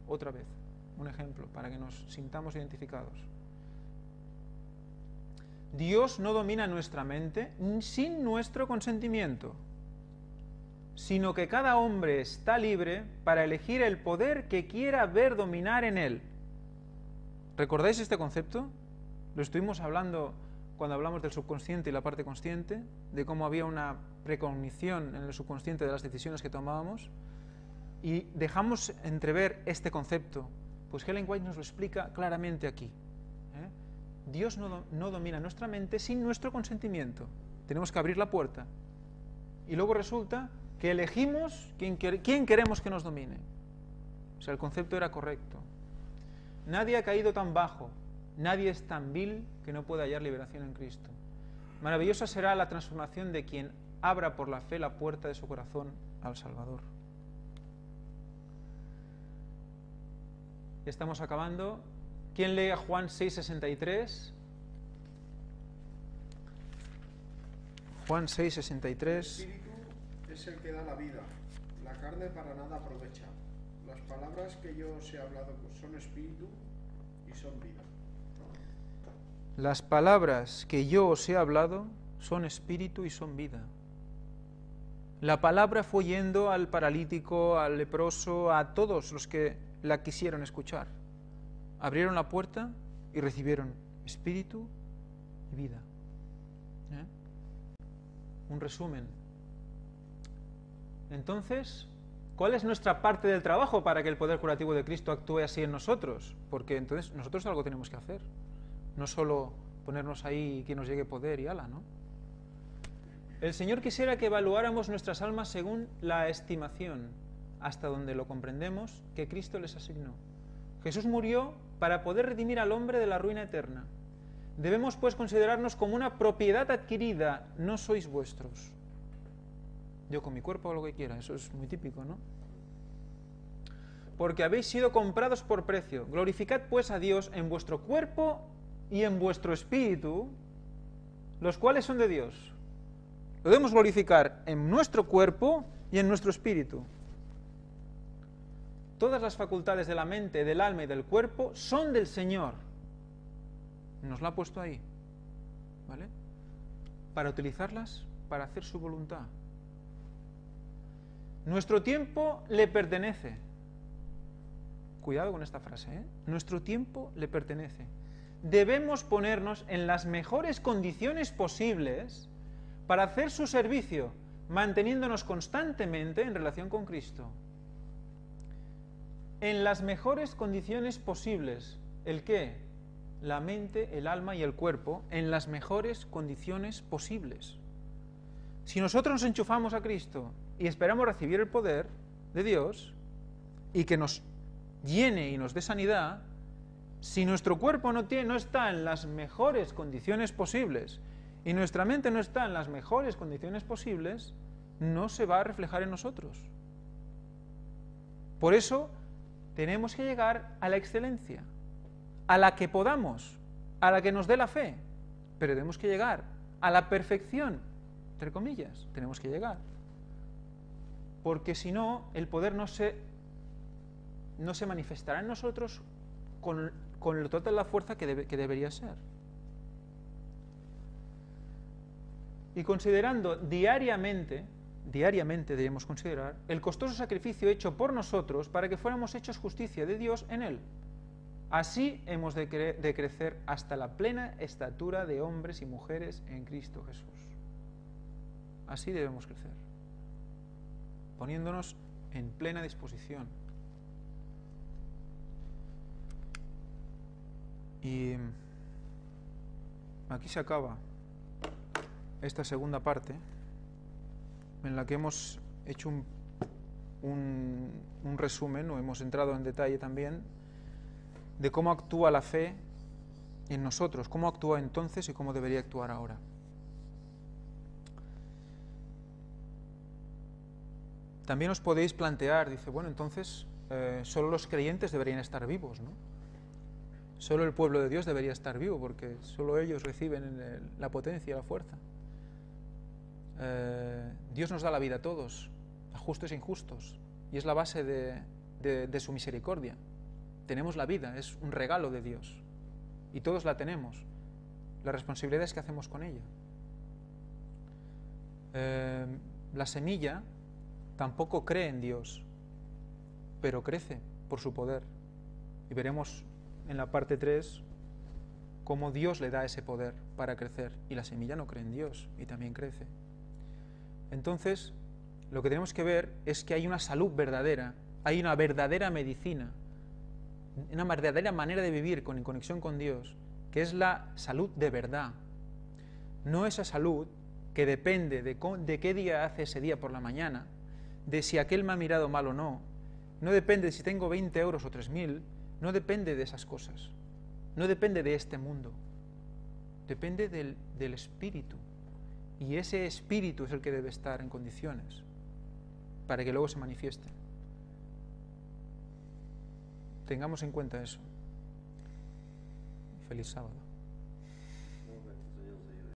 Otra vez, un ejemplo para que nos sintamos identificados. Dios no domina nuestra mente sin nuestro consentimiento, sino que cada hombre está libre para elegir el poder que quiera ver dominar en él. ¿Recordáis este concepto? Lo estuvimos hablando cuando hablamos del subconsciente y la parte consciente, de cómo había una precognición en el subconsciente de las decisiones que tomábamos, y dejamos entrever este concepto. Pues Ellen White nos lo explica claramente aquí. Dios no domina nuestra mente sin nuestro consentimiento. Tenemos que abrir la puerta. Y luego resulta que elegimos quién queremos que nos domine. O sea, el concepto era correcto. Nadie ha caído tan bajo, nadie es tan vil que no pueda hallar liberación en Cristo. Maravillosa será la transformación de quien abra por la fe la puerta de su corazón al Salvador. Ya estamos acabando. ¿Quién lee a Juan 6:63? Juan 6:63. El Espíritu es el que da la vida, la carne para nada aprovecha. Las palabras que yo os he hablado son espíritu y son vida. Las palabras que yo os he hablado son espíritu y son vida. La palabra fue yendo al paralítico, al leproso, a todos los que la quisieron escuchar. Abrieron la puerta y recibieron espíritu y vida. Un resumen. Entonces, ¿cuál es nuestra parte del trabajo para que el poder curativo de Cristo actúe así en nosotros? Porque entonces nosotros algo tenemos que hacer. No solo ponernos ahí y que nos llegue poder y ala, ¿no? El Señor quisiera que evaluáramos nuestras almas según la estimación, hasta donde lo comprendemos, que Cristo les asignó. Jesús murió para poder redimir al hombre de la ruina eterna. Debemos, pues, considerarnos como una propiedad adquirida, no sois vuestros. Yo con mi cuerpo hago lo que quiera, eso es muy típico, ¿no? Porque habéis sido comprados por precio. Glorificad, pues, a Dios en vuestro cuerpo y en vuestro espíritu, los cuales son de Dios. Lo debemos glorificar en nuestro cuerpo y en nuestro espíritu. Todas las facultades de la mente, del alma y del cuerpo son del Señor. Nos la ha puesto ahí, ¿vale? Para utilizarlas para hacer su voluntad. Nuestro tiempo le pertenece. Cuidado con esta frase, ¿eh? Nuestro tiempo le pertenece. Debemos ponernos en las mejores condiciones posibles para hacer su servicio, manteniéndonos constantemente en relación con Cristo. En las mejores condiciones posibles. ¿El qué? La mente, el alma y el cuerpo, en las mejores condiciones posibles. Si nosotros nos enchufamos a Cristo y esperamos recibir el poder de Dios y que nos llene y nos dé sanidad, si nuestro cuerpo no está en las mejores condiciones posibles y nuestra mente no está en las mejores condiciones posibles, no se va a reflejar en nosotros. Por eso tenemos que llegar a la excelencia, a la que podamos, a la que nos dé la fe, pero tenemos que llegar a la perfección, entre comillas, tenemos que llegar. Porque si no, el poder no se manifestará en nosotros con toda la fuerza que debería ser. Y considerando diariamente debemos considerar el costoso sacrificio hecho por nosotros para que fuéramos hechos justicia de Dios en Él. Así hemos de crecer hasta la plena estatura de hombres y mujeres en Cristo Jesús. Así debemos crecer, poniéndonos en plena disposición. Y aquí se acaba esta segunda parte, en la que hemos hecho un resumen, o hemos entrado en detalle también, de cómo actúa la fe en nosotros, cómo actúa entonces y cómo debería actuar ahora. También os podéis plantear, dice, bueno, entonces solo los creyentes deberían estar vivos, ¿no? Solo el pueblo de Dios debería estar vivo, porque solo ellos reciben la potencia y la fuerza. Dios nos da la vida a todos, a justos e injustos, y es la base de su misericordia. Tenemos la vida, es un regalo de Dios, y todos la tenemos. La responsabilidad es qué hacemos con ella. La semilla tampoco cree en Dios, pero crece por su poder. Y veremos en la parte 3 cómo Dios le da ese poder para crecer. Y la semilla no cree en Dios y también crece. Entonces, lo que tenemos que ver es que hay una salud verdadera, hay una verdadera medicina, una verdadera manera de vivir en conexión con Dios, que es la salud de verdad. No esa salud que depende de qué día hace ese día por la mañana, de si aquel me ha mirado mal o no, no depende de si tengo 20 euros o 3.000, no depende de esas cosas, no depende de este mundo, depende del espíritu, y ese espíritu es el que debe estar en condiciones para que luego se manifieste. Tengamos en cuenta eso. Feliz sábado.